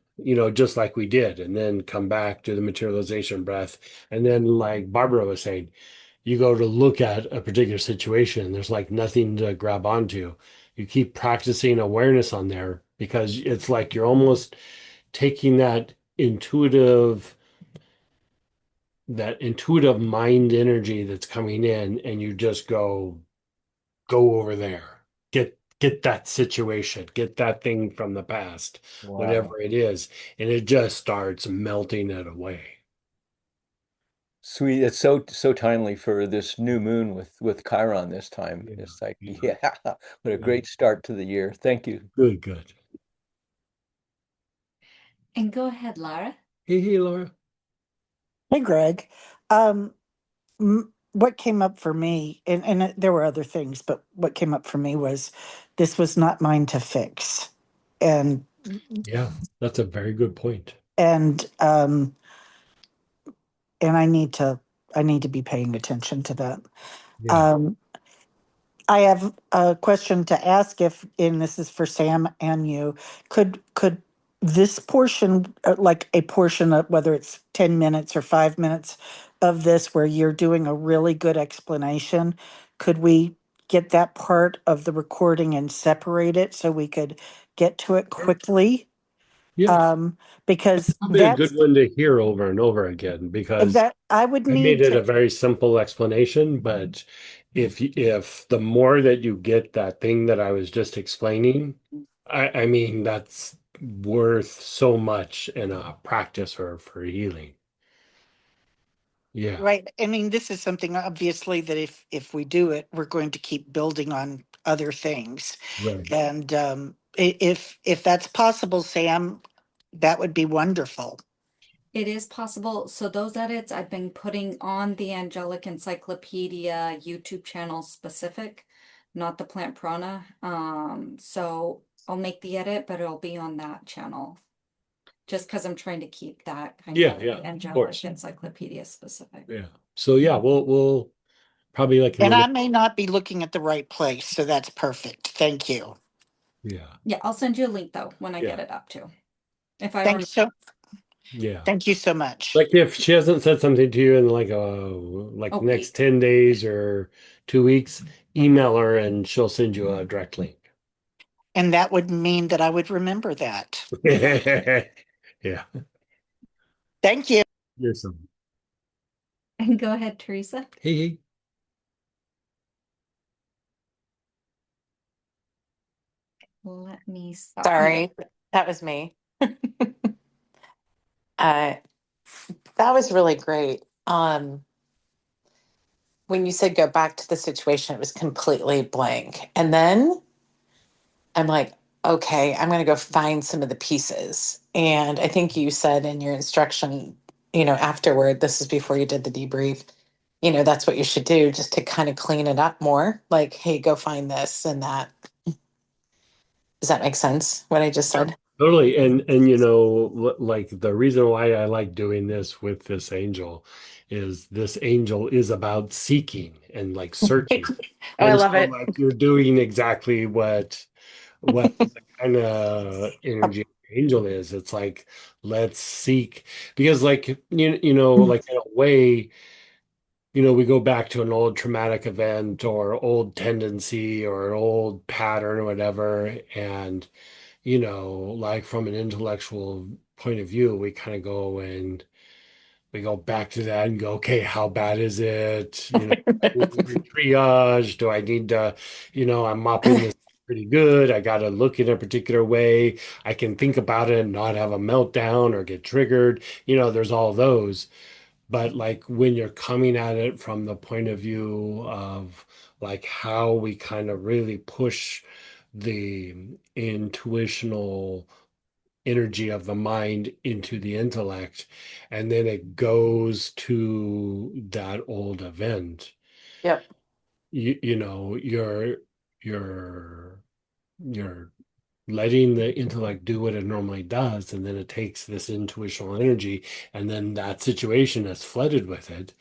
just like we did, and then come back to the materialization breath. And then, like Barbara was saying, you go to look at a particular situation, there's like nothing to grab onto. You keep practicing awareness on there because it's like you're almost taking that intuitive mind energy that's coming in, and you just go over there, get that situation, get that thing from the past, Wow. whatever it is, and it just starts melting it away. Sweet. It's so timely for this new moon with Chiron this time. Yeah, It's like, yeah, yeah, what a yeah. great start to the year. Thank you. Good, good. And go ahead, Lara. Hey, Laura. Hey, Greg. What came up for me, and there were other things, but what came up for me was this was not mine to fix, and Yeah, that's a very good point. and um, and I need to be paying attention to that. Yeah. Um, I have a question to ask if, and this is for Sam and you, could this portion, like a portion of whether it's 10 minutes or 5 minutes of this where you're doing a really good explanation, could we get that part of the recording and separate it so we could get to it Sure. quickly? Yeah. Because Probably a good that's one to hear over and over again because that I would I made need it a to. very simple explanation, but if the more that you get that thing that I was just explaining, I mean that's worth so much in a practice or for healing. Yeah, Right. I mean, this is something obviously that if we do it, we're going to keep building on other things. right. And if that's possible, Sam, that would be wonderful. It is possible. So those edits I've been putting on the Angelic Encyclopedia YouTube channel specific, not the Plant Prana. So I'll make the edit, but it'll be on that channel. Just because I'm trying to keep that kind Yeah, of yeah, of Angelic course. Encyclopedia specific. Yeah. So yeah, we'll probably like in And the I next, may not be looking at the right place, so that's perfect. Thank you. yeah, Yeah, I'll send you a link though when I yeah, get it up too. If I Thanks already so yeah. Thank you so much. Like if she hasn't said something to you in like the next week. 10 days or 2 weeks, email her and she'll send you a direct link. And that would mean that I would remember that. Yeah. Thank you. Here's some. And go ahead, Teresa. Hey, hey. Let me stop. Sorry, that was me. Uh, that was really great. When you said go back to the situation, it was completely blank. And then I'm like, okay, I'm going to go find some of the pieces. And I think you said in your instruction, afterward, this is before you did the debrief, that's what you should do just to kind of clean it up more. Like, hey, go find this and that. Does that make sense, what I just said? Totally. And like the reason why I like doing this with this angel is this angel is about seeking and like Oh, searching. I And love so it. like you're doing exactly what the kind of energy of the angel is. It's like let's seek because like like in a way, we go back to an old traumatic event or old tendency or an old pattern or whatever, and like from an intellectual point of view, we kind of go and we go back to that and go, okay, how bad is it? I need to triage. Do I need to, I'm mopping this pretty good. I got to look in a particular way. I can think about it and not have a meltdown or get triggered. There's all those. But like when you're coming at it from the point of view of like how we kind of really push the intuitional energy of the mind into the intellect, and then it goes to that old event. Yep. You're you're letting the intellect do what it normally does, and then it takes this intuitional energy, and then that situation is flooded with it.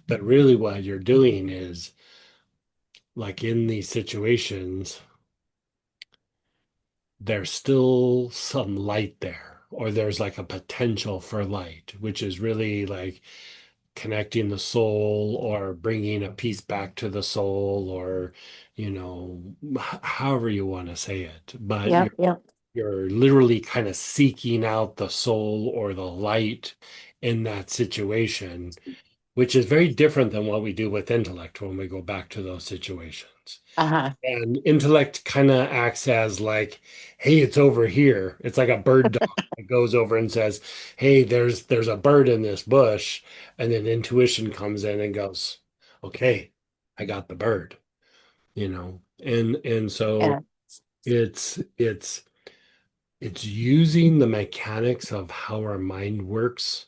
But really, what you're doing is like in these situations there's still some light there, or there's like a potential for light, which is really like connecting the soul or bringing a piece back to the soul, or however you want to say it. But Yep. Yep. you're literally kind of seeking out the soul or the light in that situation, which is very different than what we do with intellect when we go back to those situations. Uh-huh. And intellect kind of acts as like, hey, it's over here. It's like a bird dog that goes over and says, hey, there's a bird in this bush. And then intuition comes in and goes, okay, I got the bird, And so Yeah. it's using the mechanics of how our mind works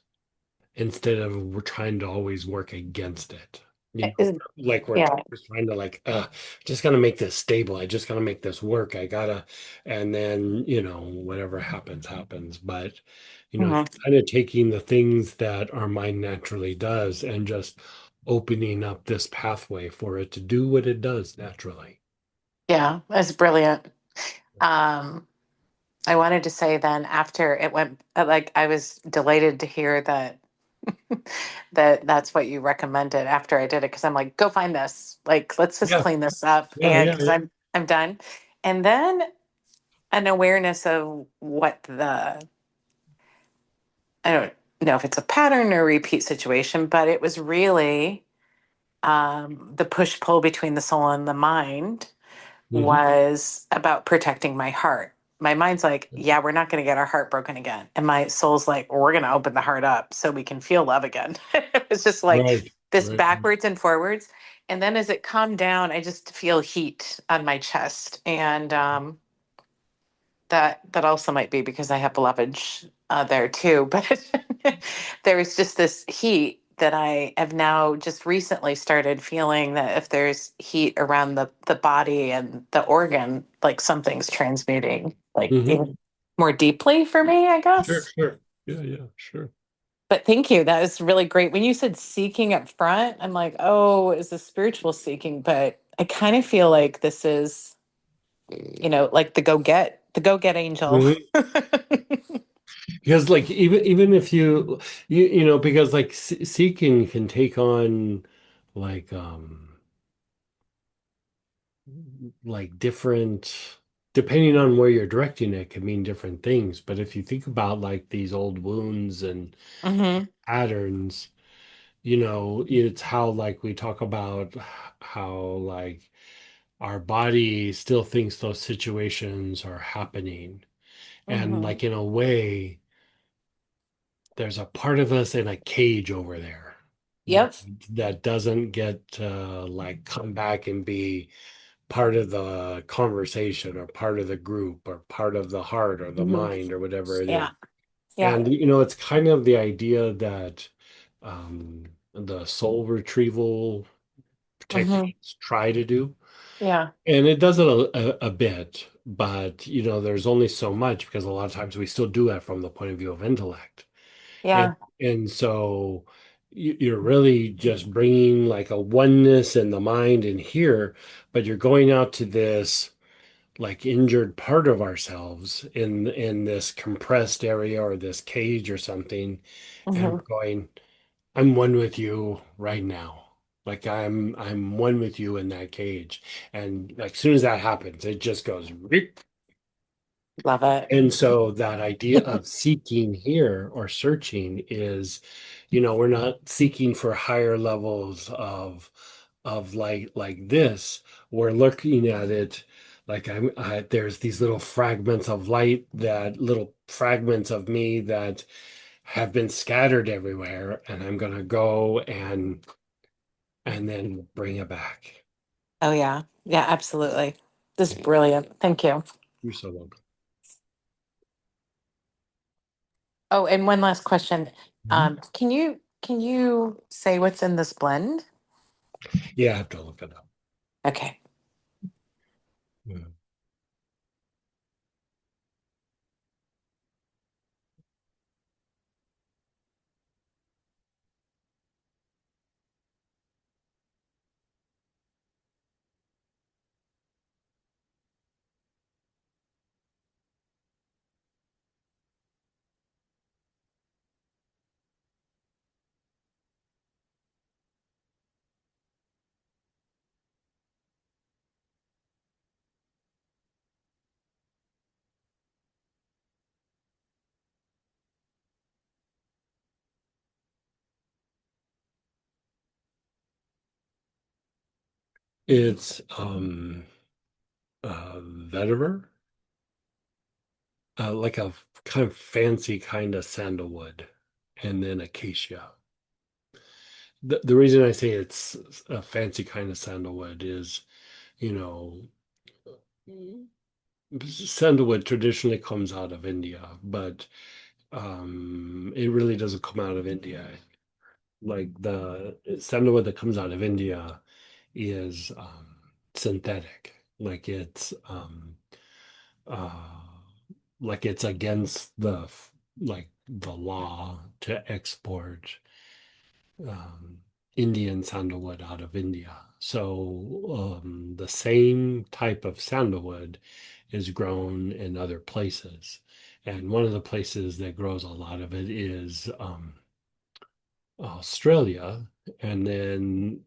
instead of we're trying to always work against it. Is- Like we're yeah. just trying to like, just gotta make this stable. I just gotta make this work. I gotta, and then, whatever happens, happens. But, Mhm. kind of taking the things that our mind naturally does and just opening up this pathway for it to do what it does naturally. Yeah, that's brilliant. Um, I wanted to say then after it went, like I was delighted to hear that that's what you recommended after I did it because I'm like, go find this. Like, let's just Yeah, clean this up, yeah, and yeah, because yeah. I'm done. And then an awareness of what I don't know if it's a pattern or repeat situation, but it was really the push pull between the soul and the mind Mhm. was about protecting my heart. My mind's like, yeah, we're not going to get our heart broken again. And my soul's like, we're going to open the heart up so we can feel love again. It was just like Right, this right. backwards and forwards. And then as it calmed down, I just feel heat on my chest. And that also might be because I have beloved there too. But there was just this heat that I have now just recently started feeling that if there's heat around the body and the organ, like something's transmuting like Mhm. even more deeply for me, I Sure, guess. sure. Yeah, yeah, sure. But thank you. That was really great. When you said seeking up front, I'm like, oh, is this spiritual seeking? But I kind of feel like this is, like the go get angel. Mhm. Because like even if because like seeking can take on like like different, depending on where you're directing it, can mean different things. But if you think about like these old wounds and Hmm. patterns, it's how like we talk about how like our body still thinks those situations are happening. And Mm-hmm. like in a way, there's a part of us in a cage over there Yep. that doesn't get to like come back and be part of the conversation or part of the group or part of the heart or the Mm-hmm. mind or whatever it is. Yeah. Yeah. And it's kind of the idea that um, the soul retrieval Mm-hmm. techniques try to do. Yeah. And it does it a bit, but there's only so much because a lot of times we still do it from the point of view of intellect. And Yeah. and so you're really just bringing like a oneness in the mind in here, but you're going out to this like injured part of ourselves in this compressed area or this cage or something, and Mm-hmm. we're going, I'm one with you right now. Like I'm one with you in that cage. And like as soon as that happens, it just goes rip. Love it. And so that idea of seeking here or searching is, we're not seeking for higher levels of like this. We're looking at it like there's these little fragments of light, that little fragments of me that have been scattered everywhere, and I'm gonna go and then bring it back. Oh yeah. Yeah, absolutely. This is Yeah, brilliant. Thank you. you're so welcome. Oh, and one last question. Mhm. Can you say what's in this blend? Yeah, I have to look it up. Okay. Yeah. It's vetiver, like a kind of fancy kind of sandalwood, and then acacia. The reason I say it's a fancy kind of sandalwood is, you know, sandalwood traditionally comes out of India, but it really doesn't come out of India. Like the sandalwood that comes out of India is synthetic. Uh, like it's against the law to export um, Indian sandalwood out of India. So the same type of sandalwood is grown in other places. And one of the places that grows a lot of it is Australia. And then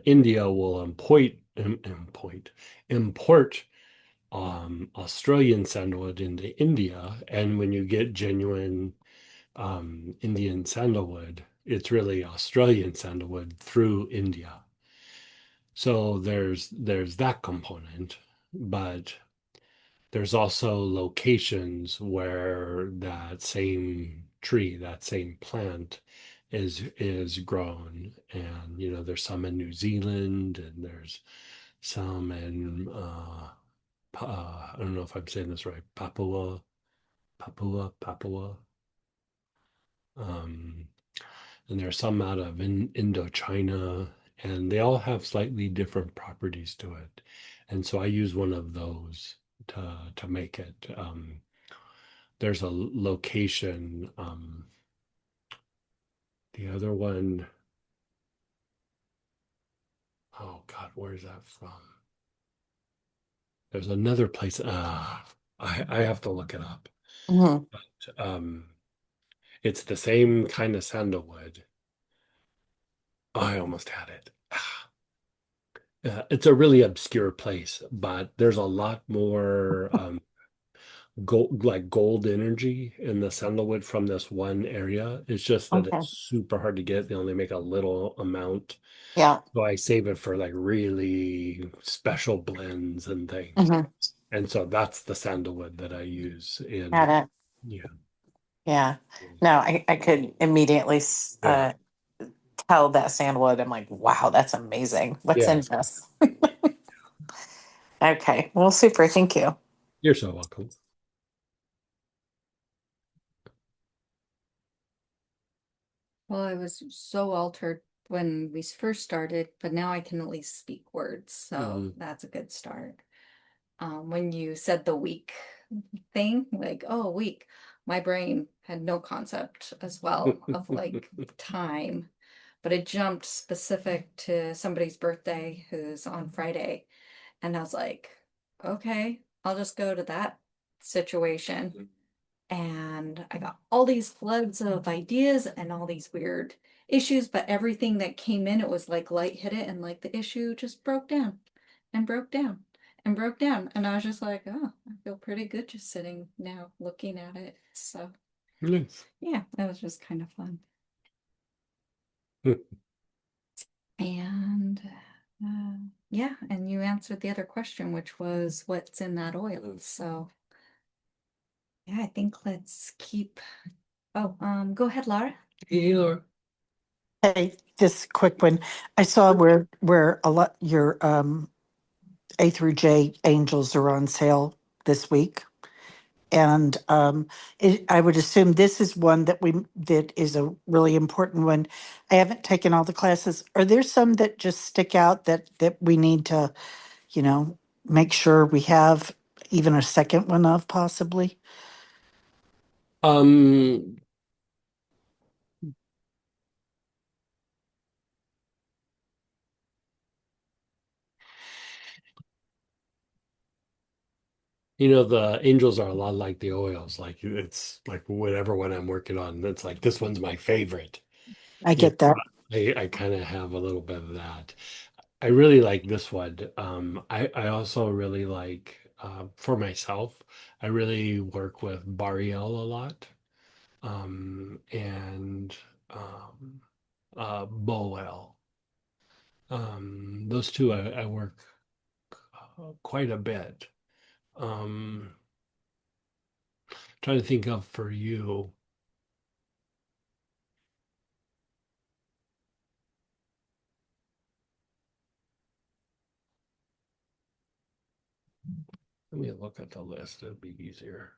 India will import Australian sandalwood into India. And when you get genuine Indian sandalwood, it's really Australian sandalwood through India. So there's that component, but there's also locations where that same tree, that same plant is grown. And there's some in New Zealand, and there's some in I don't know if I'm saying this right, Papua. Um, and there's some out of Indochina, and they all have slightly different properties to it. And so I use one of those to make it. There's a location. The other one, oh God, where's that from? There's another place. I have to look it up. Hmm. Um, it's the same kind of sandalwood. I almost had it. It's a really obscure place, but there's a lot more gold energy in the sandalwood from this one area. It's just that Okay. it's super hard to get. They only make a little amount. Yeah. So I save it for like really special blends and things. Hmm. And so that's the sandalwood that I use Got in, it. yeah. Yeah. No, I could immediately Yeah. tell that sandalwood. I'm like, wow, that's amazing. What's Yeah. in this? Okay. Well, super. Thank you. You're so welcome. Well, I was so altered when we first started, but now I can at least speak words, so Mhm. that's a good start. When you said the week thing, like, oh, week, my brain had no concept as well of like time, but it jumped specific to somebody's birthday who's on Friday. And I was like, okay, I'll just go to that situation. And I got all these floods of ideas and all these weird issues, but everything that came in, it was like light hit it and like the issue just broke down and broke down and broke down. And I was just like, oh, I feel pretty good just sitting now looking at it. So Nice. yeah, that was just kind of fun. And yeah, and you answered the other question, which was what's in that oil. So yeah, I think let's keep. Oh, go ahead, Laura. Healer. Hey, just quick one. I saw where a lot your A through J angels are on sale this week. And I would assume this is one that is a really important one. I haven't taken all the classes. Are there some that just stick out that we need to, you know, make sure we have even a second one of possibly? Um, the angels are a lot like the oils. Like it's like whatever one I'm working on, it's like this one's my favorite. I You get that. I kind of have a little bit of that. I really like this one. I also really like for myself, I really work with Bariel a lot. And Boel. Those two I work quite a bit. Um, Trying to think of for you. Let me look at the list. It'd be easier.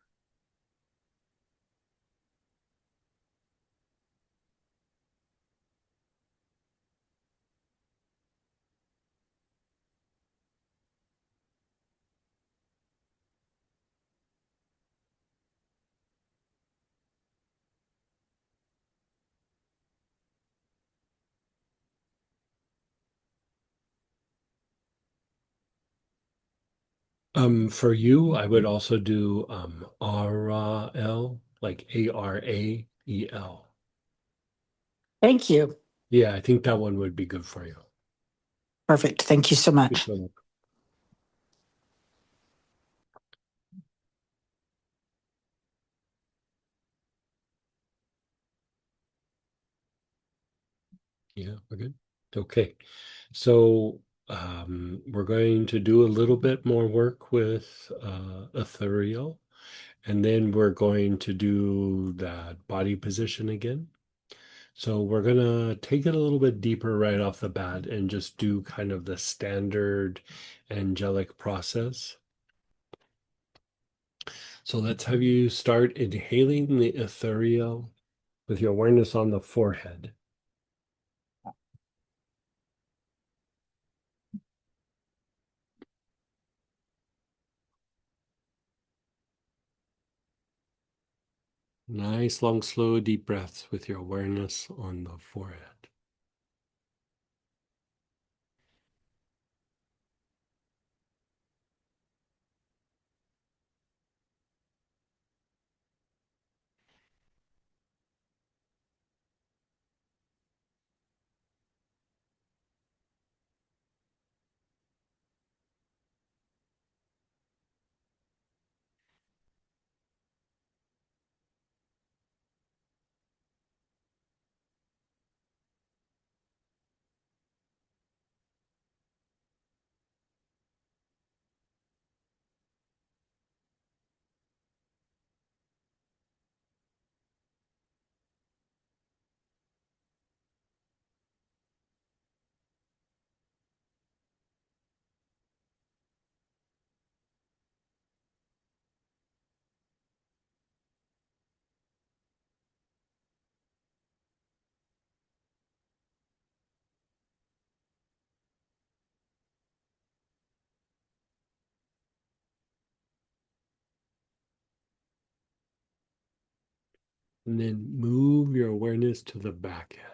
For you, I would also do Arael, like Arael. Thank you. Yeah, I think that one would be good for you. Perfect. Thank you so much. Yeah, we're good. Okay. So we're going to do a little bit more work with Ithuriel, and then we're going to do that body position again. So we're gonna take it a little bit deeper right off the bat and just do kind of the standard angelic process. So let's have you start inhaling the ethereal with your awareness on the forehead. Nice, long, slow, deep breaths with your awareness on the forehead. And then move your awareness to the back head.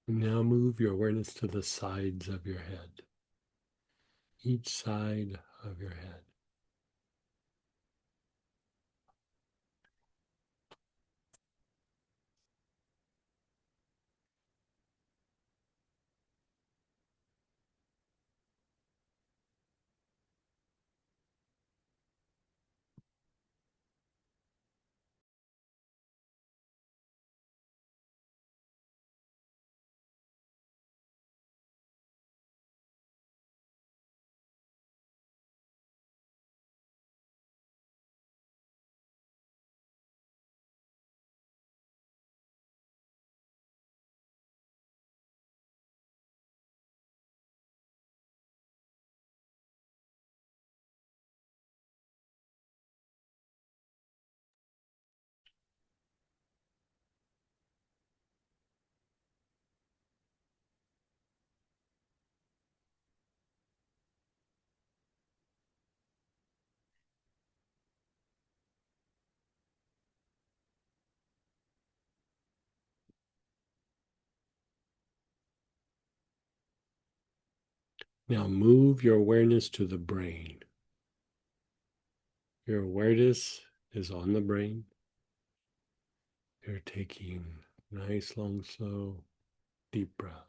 And now move your awareness to the sides of your head, each side of your head. Now move your awareness to the brain. Your awareness is on the brain. You're taking nice, long, slow, deep breath.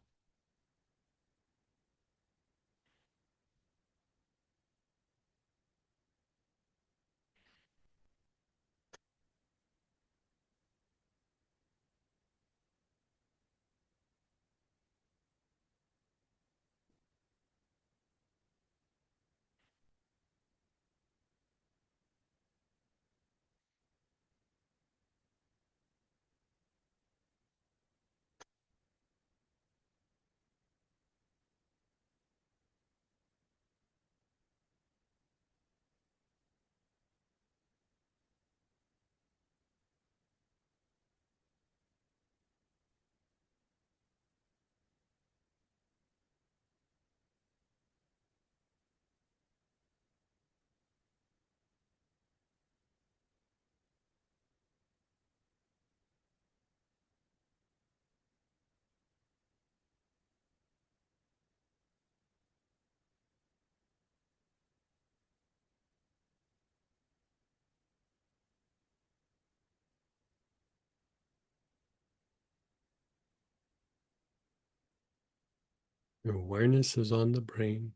Your awareness is on the brain.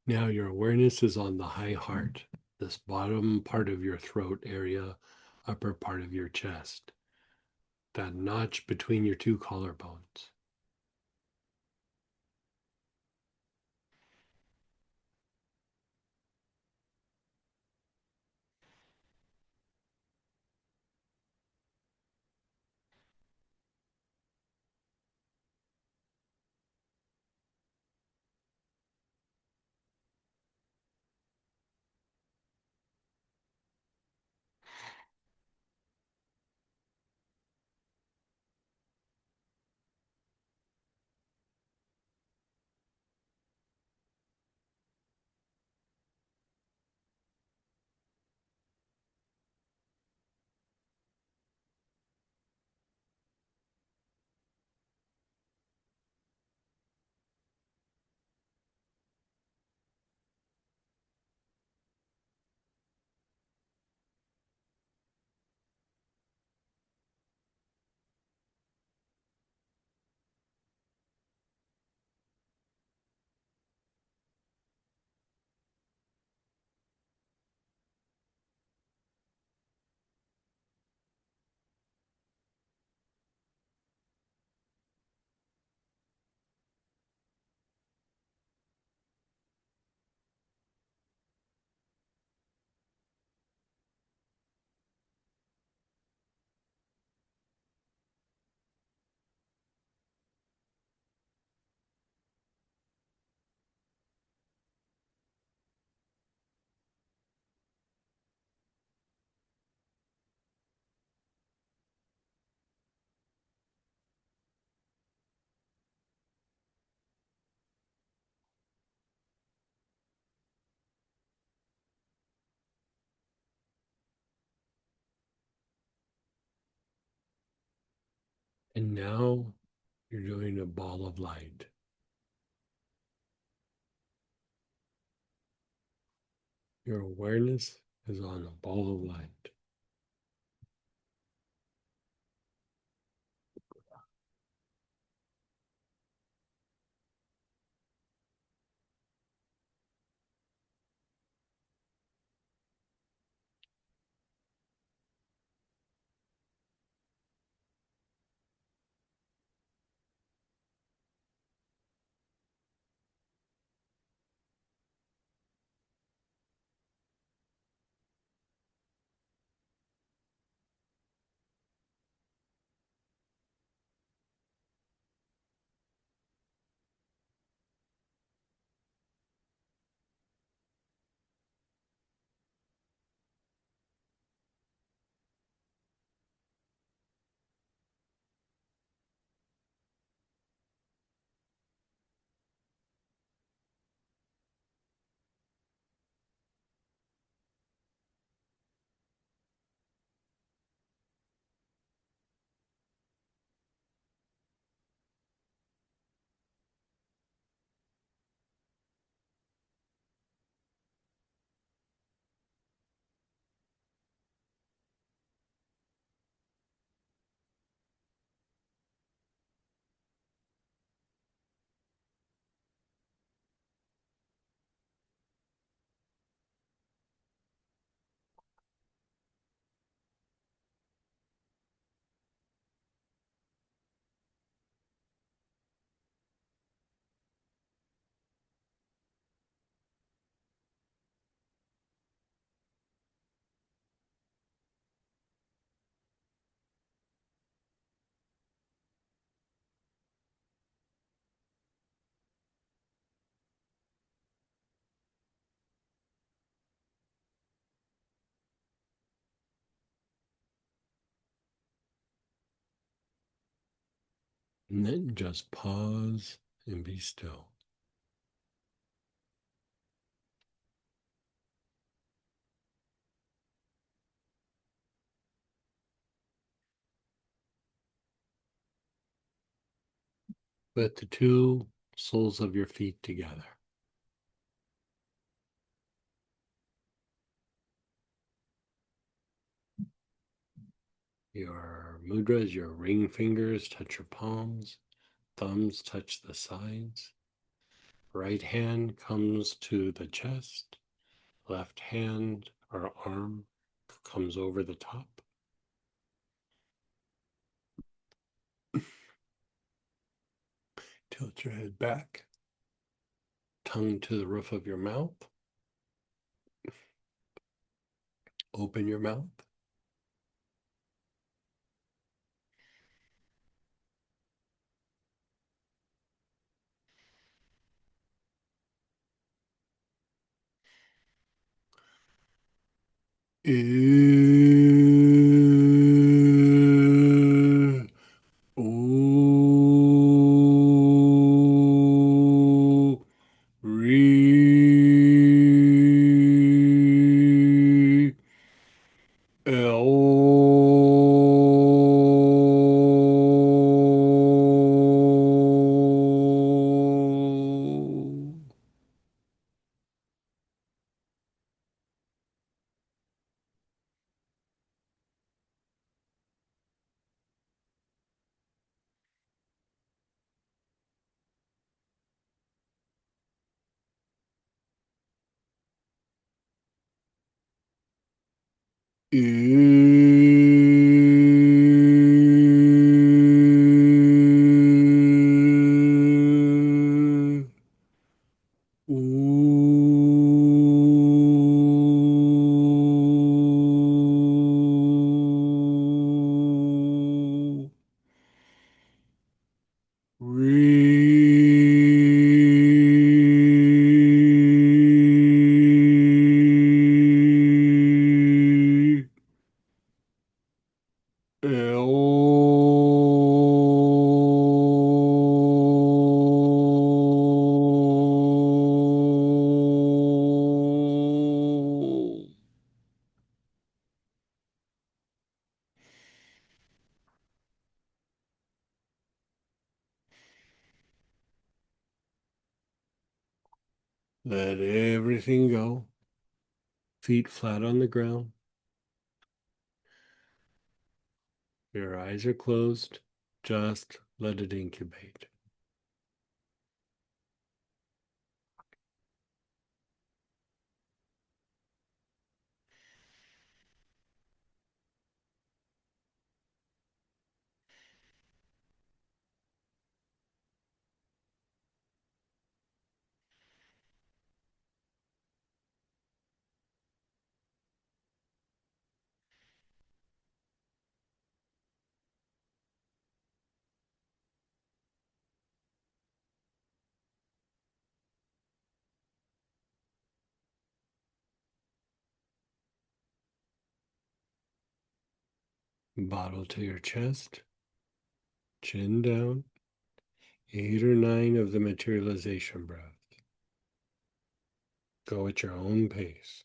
Now your awareness is on the high heart, this bottom part of your throat area, upper part of your chest, that notch between your two collarbones. And now you're doing a ball of light. Your awareness is on a ball of light. And then just pause and be still. Put the two soles of your feet together. Your mudras, your ring fingers touch your palms, thumbs touch the sides. Right hand comes to the chest, left hand or arm comes over the top. Tilt your head back, tongue to the roof of your mouth. Open your mouth. Ooh, re, ooh, re, let everything go. Feet flat on the ground. Your eyes are closed. Just let it incubate. Bottle to your chest, chin down, 8 or 9 of the materialization breath. Go at your own pace.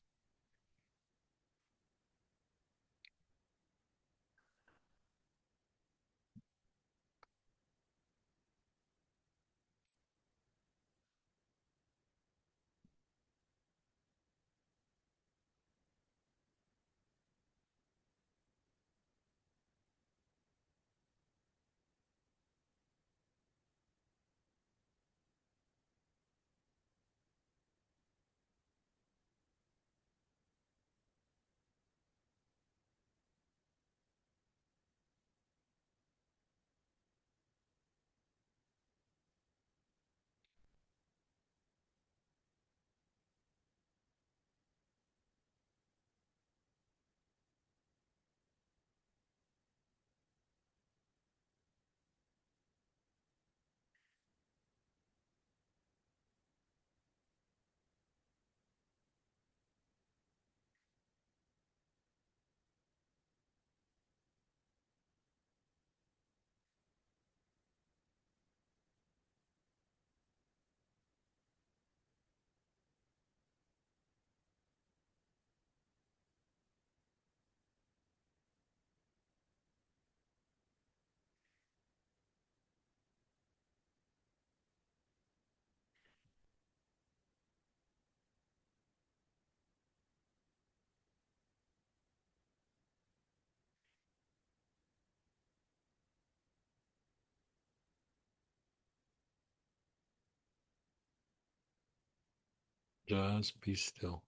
Just be still.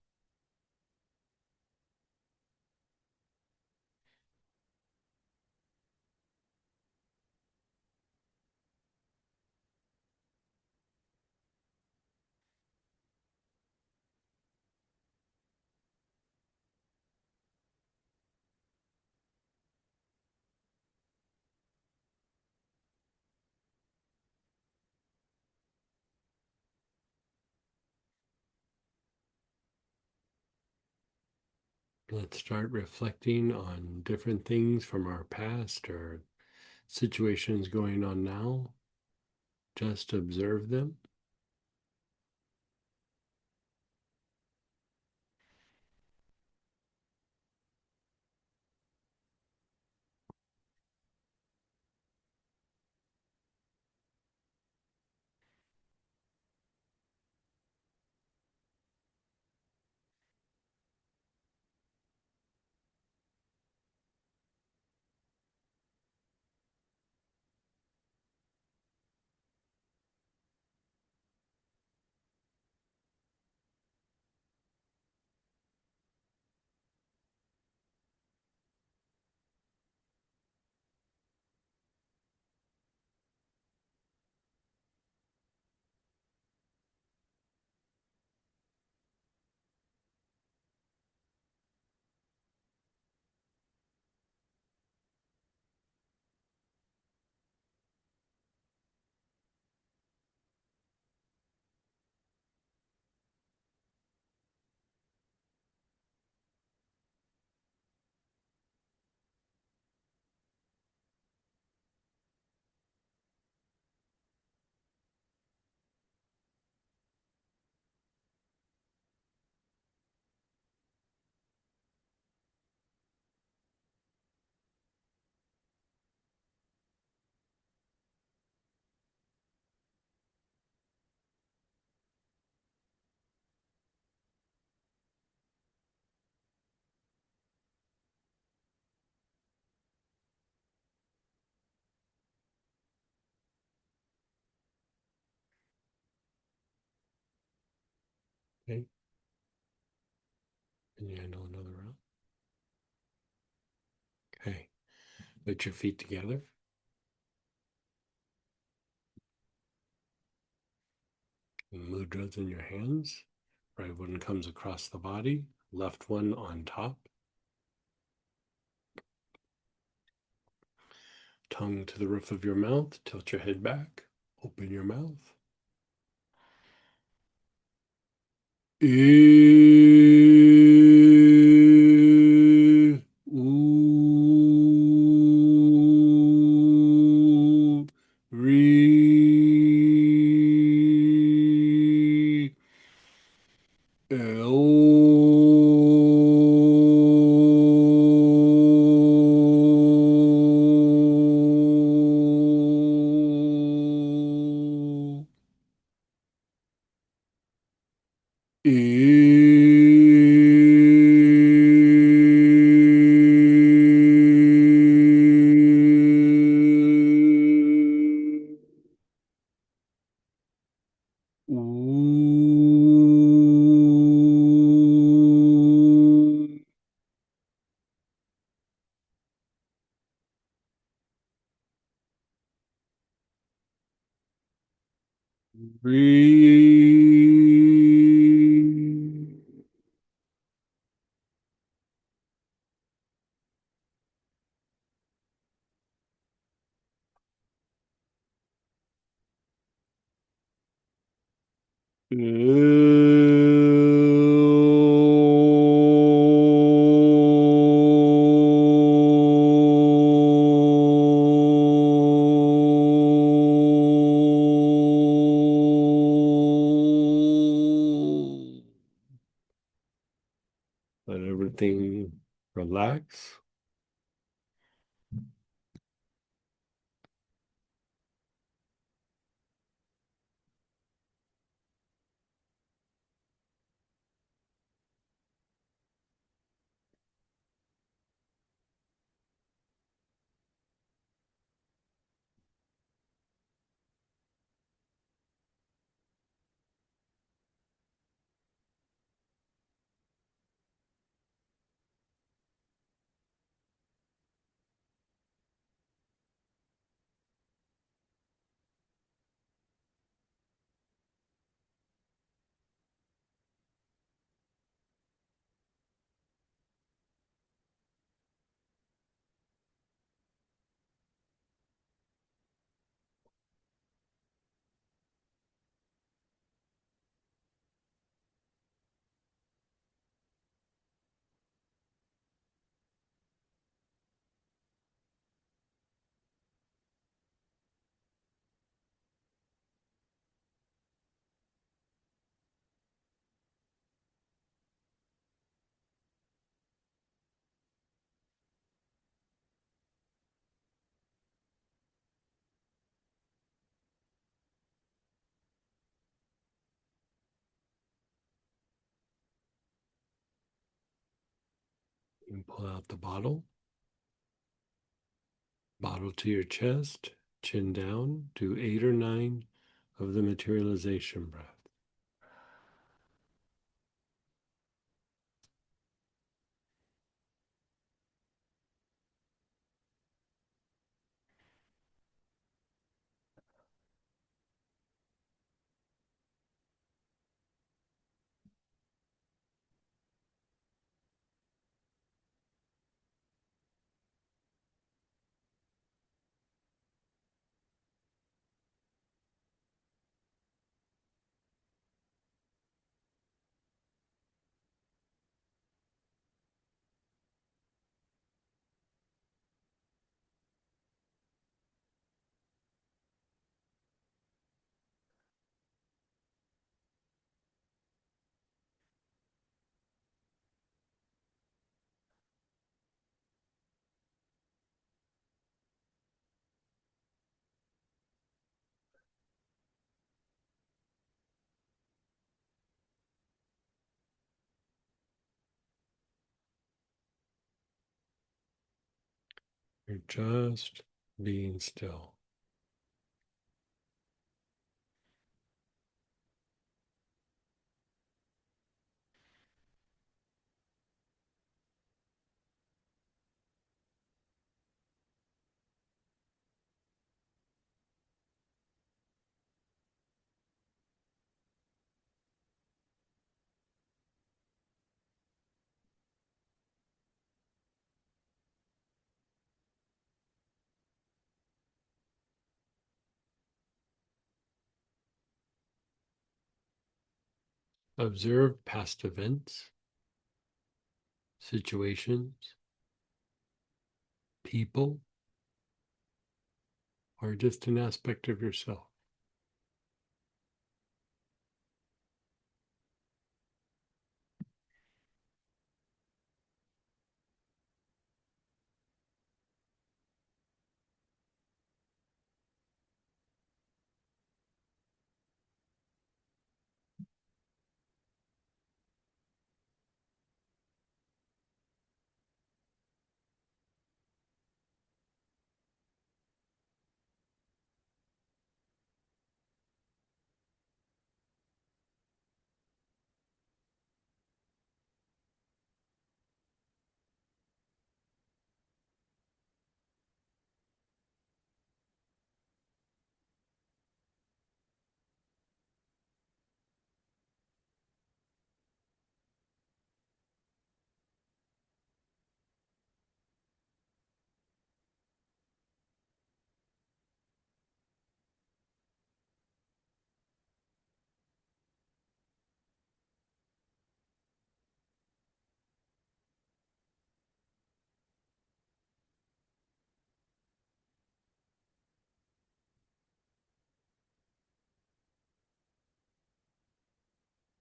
Let's start reflecting on different things from our past or situations going on now. Just observe them. Okay. Can you handle another round? Okay. Put your feet together. Mudras in your hands. Right one comes across the body, left one on top. Tongue to the roof of your mouth. Tilt your head back. Open your mouth. Ooh, re, Ooh, breathe. Let everything relax. And pull out the bottle. Bottle to your chest, chin down, do 8 or 9 of the materialization breath. You're just being still. Observe past events, situations, people, or just an aspect of yourself.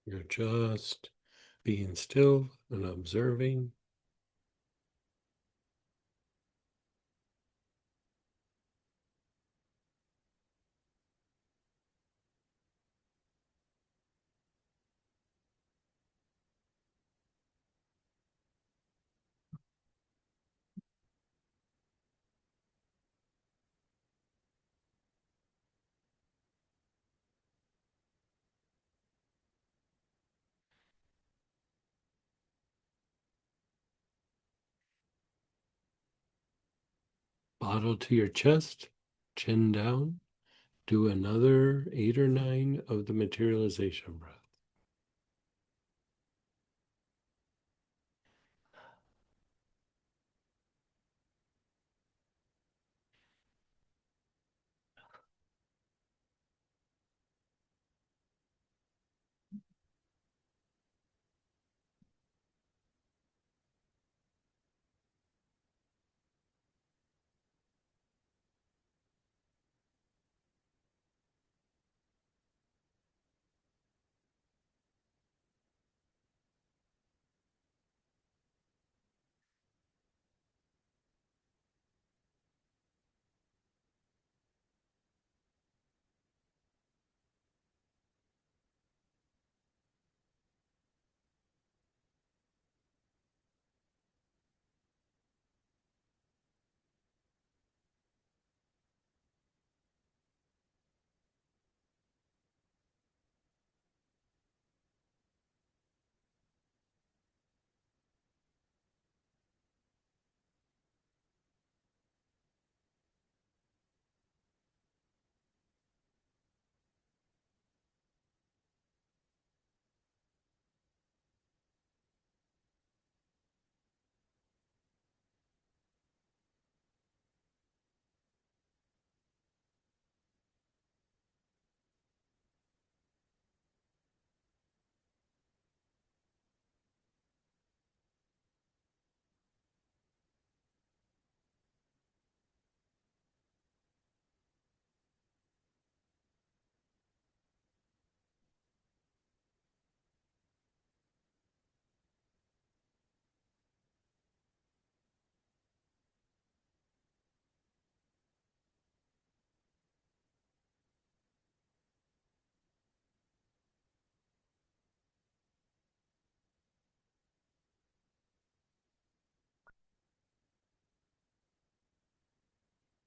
You're just being still and observing. Bottle to your chest, chin down. Do another 8 or 9 of the materialization breath.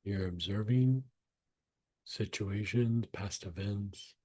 You're observing situations, past events.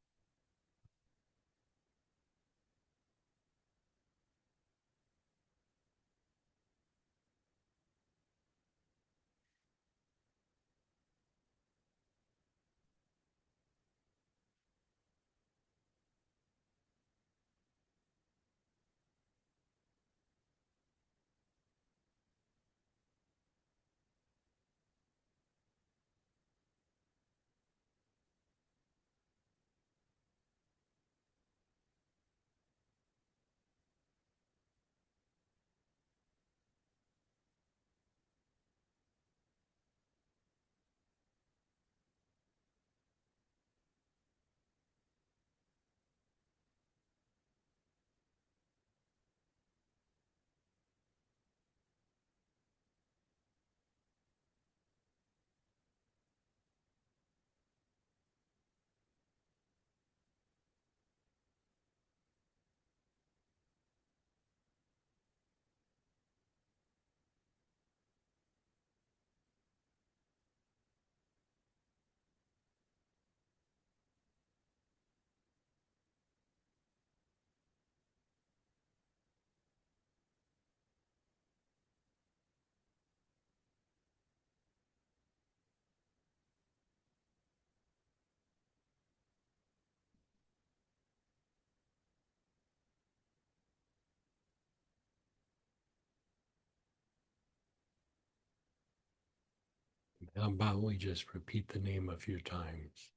How about we just repeat the name a few times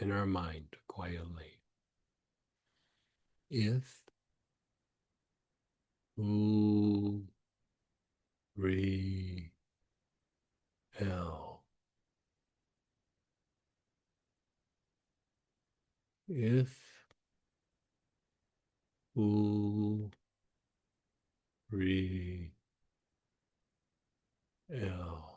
in our mind quietly? If, U, Re, L. If, U, Re, L.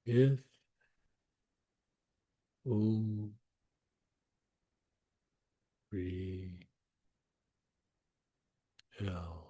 If, U, Re, L.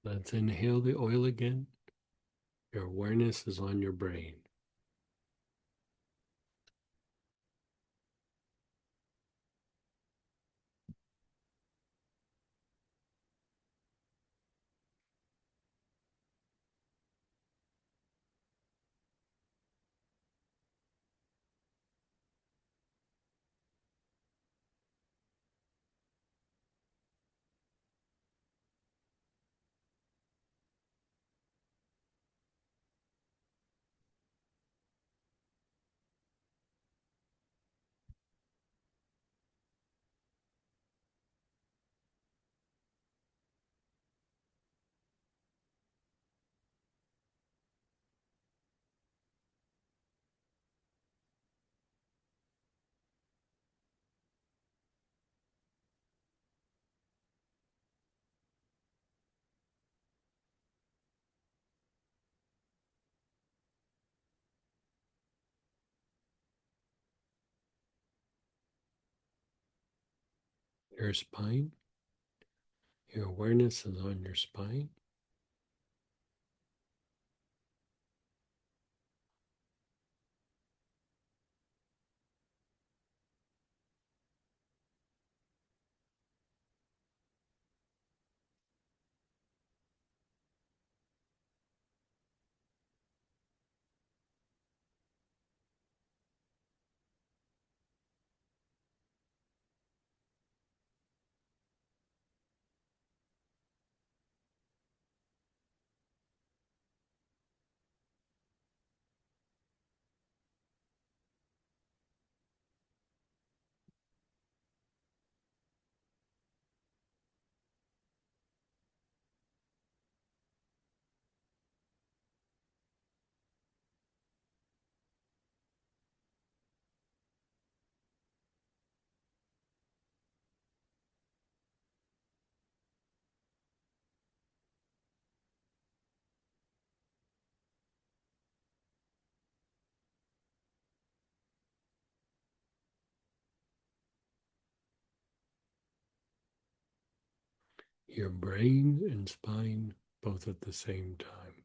Let's inhale the oil again. Your awareness is on your brain. Your spine. Your awareness is on your spine. your brain and spine both at the same time.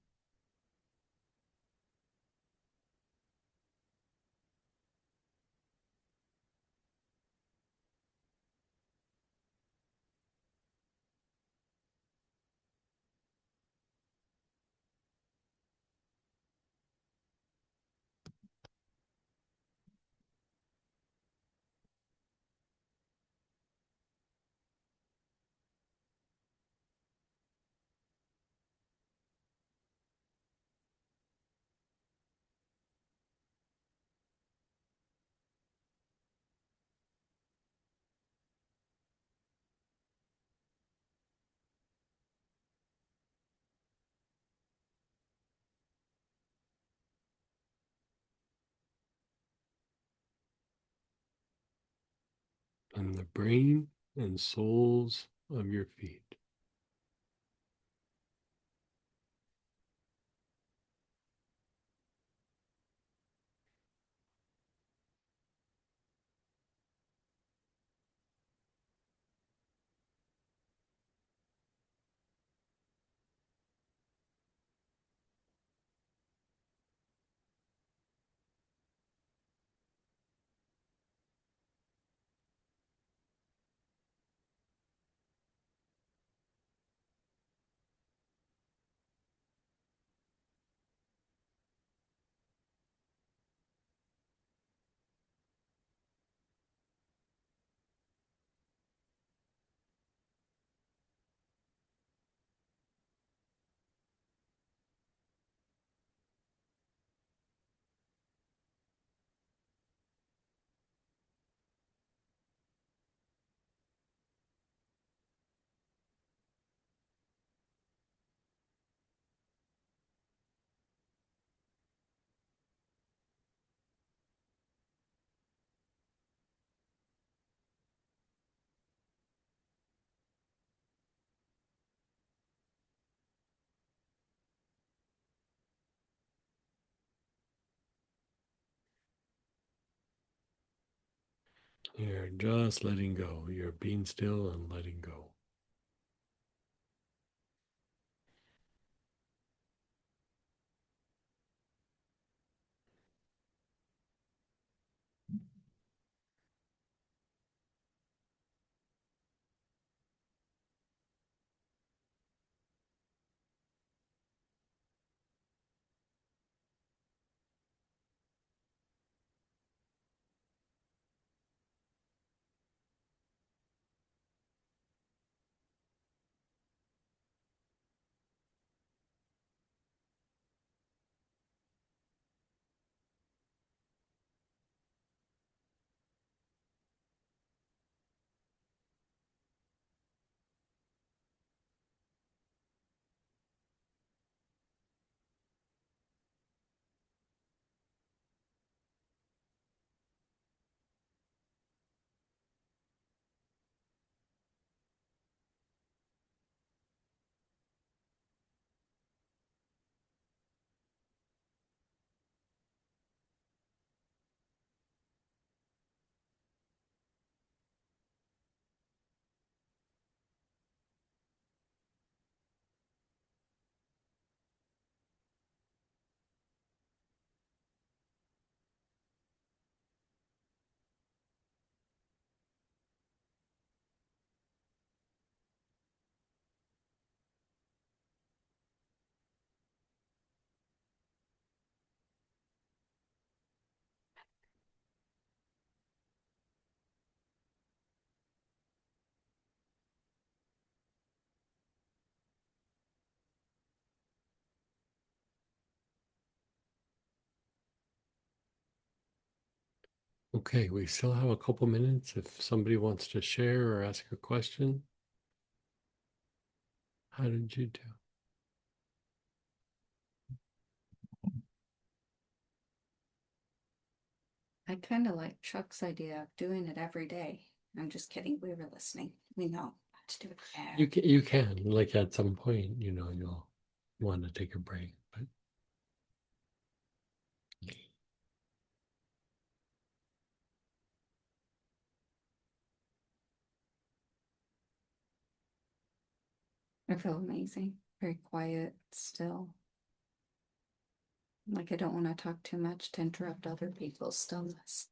And the brain and soles of your feet. You're just letting go. You're being still and letting go. Okay, we still have a couple minutes if somebody wants to share or ask a question. How did you do? I kind of like Chuck's idea of doing it every day. I'm just kidding. We were listening. We know not to do it there. You can, like at some point, you'll want to take a break, but I feel amazing. Very quiet, still. Like I don't want to talk too much to interrupt other people's stillness.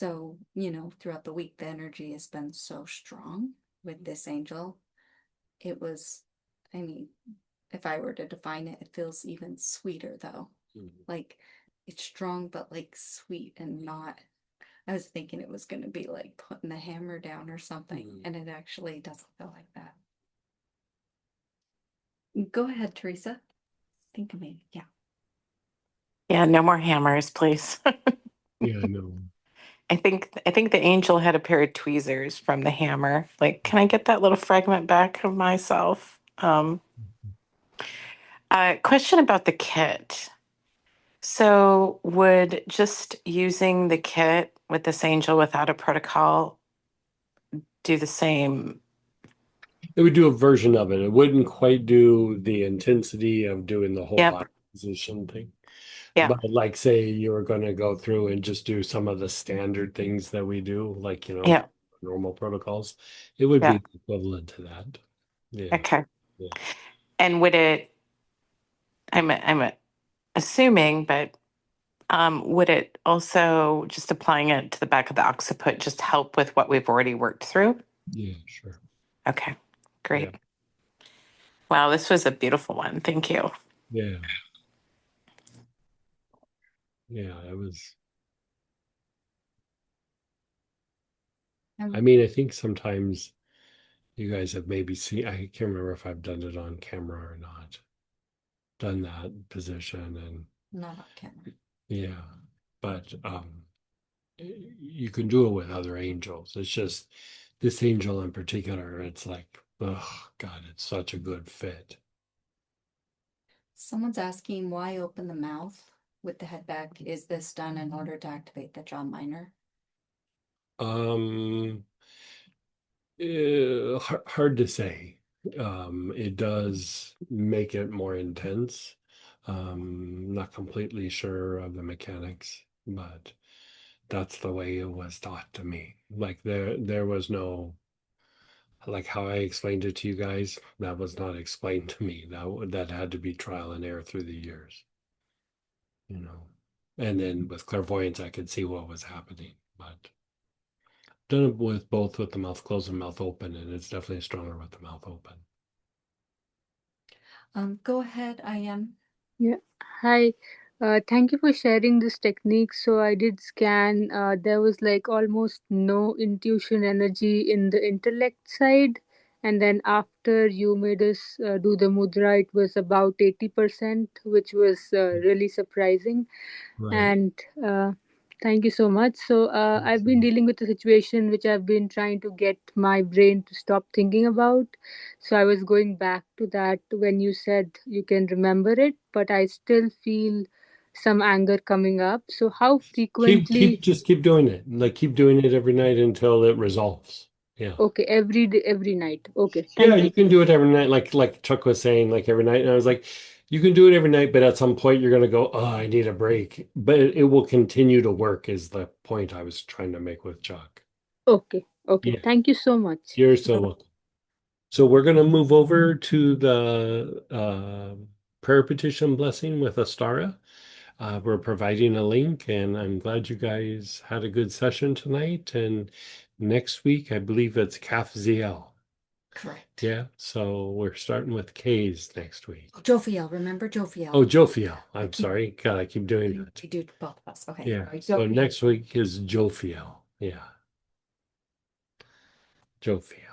So, throughout the week, the energy has been so strong with this angel. It was, I mean, if I were to define it, it feels even sweeter though. Like it's strong, but like sweet and not. I was thinking it was going to be like putting the hammer down or something, and it actually doesn't feel like that. Go ahead, Teresa. Think of me. Yeah. Yeah, no more hammers, please. Yeah, I know. I think the angel had a pair of tweezers from the hammer. Like, can I get that little fragment back of myself? Question about the kit. So, would just using the kit with this angel without a protocol do the same? It would do a version of it. It wouldn't quite do the intensity of doing the whole Yep. body position thing. Yeah. But like say you were going to go through and just do some of the standard things that we do, like, Yeah. normal protocols, it would Yeah. be equivalent to that. Yeah. Okay. Yeah. And would it? I'm assuming, but would it also just applying it to the back of the occiput just help with what we've already worked through? Yeah, sure. Okay. Yeah. Great. Wow, this was a beautiful one. Thank you. Yeah. Yeah, it was. I mean, I think sometimes you guys have maybe seen, I can't remember if I've done it on camera or not, done that position and Not on camera. yeah, but you can do it with other angels. It's just this angel in particular, it's like, oh God, it's such a good fit. Someone's asking why open the mouth with the head back. Is this done in order to activate the jaw minor? Um, hard to say. It does make it more intense. Not completely sure of the mechanics, but that's the way it was taught to me. Like there was no, like how I explained it to you guys, that was not explained to me. That had to be trial and error through the years, you know. And then with clairvoyance, I could see what was happening, but done it with both with the mouth closed and mouth open, and it's definitely stronger with the mouth open. Go ahead, I am. Yeah. Hi. Thank you for sharing this technique. So I did scan. There was like almost no intuition energy in the intellect side. And then after you made us do the mudra, it was about 80%, which was really surprising. Right. And thank you so much. So I've been dealing with a situation which I've been trying to get my brain to stop thinking about. So I was going back to that when you said you can remember it, but I still feel some anger coming up. So how frequently? Keep doing it. Like keep doing it every night until it resolves. Yeah. Okay, every day, every night. Okay, Yeah, thank you. you can do it every night, like Chuck was saying, like every night. And I was like, you can do it every night, but at some point you're gonna go, oh, I need a break. But it will continue to work, is the point I was trying to make with Chuck. Okay, okay. Yeah, Thank you so much. you're so welcome. So we're gonna move over to the prayer petition blessing with Astara. We're providing a link, and I'm glad you guys had a good session tonight. And next week, I believe it's Kaf ZL. Correct. Yeah, so we're starting with K's next week. Jophiel, remember Jophiel? Oh, Jophiel. I'm sorry. God, I keep doing that. We do both of us. Okay. Yeah. All right, So Jophiel. next week is Jophiel. Yeah. Jophiel.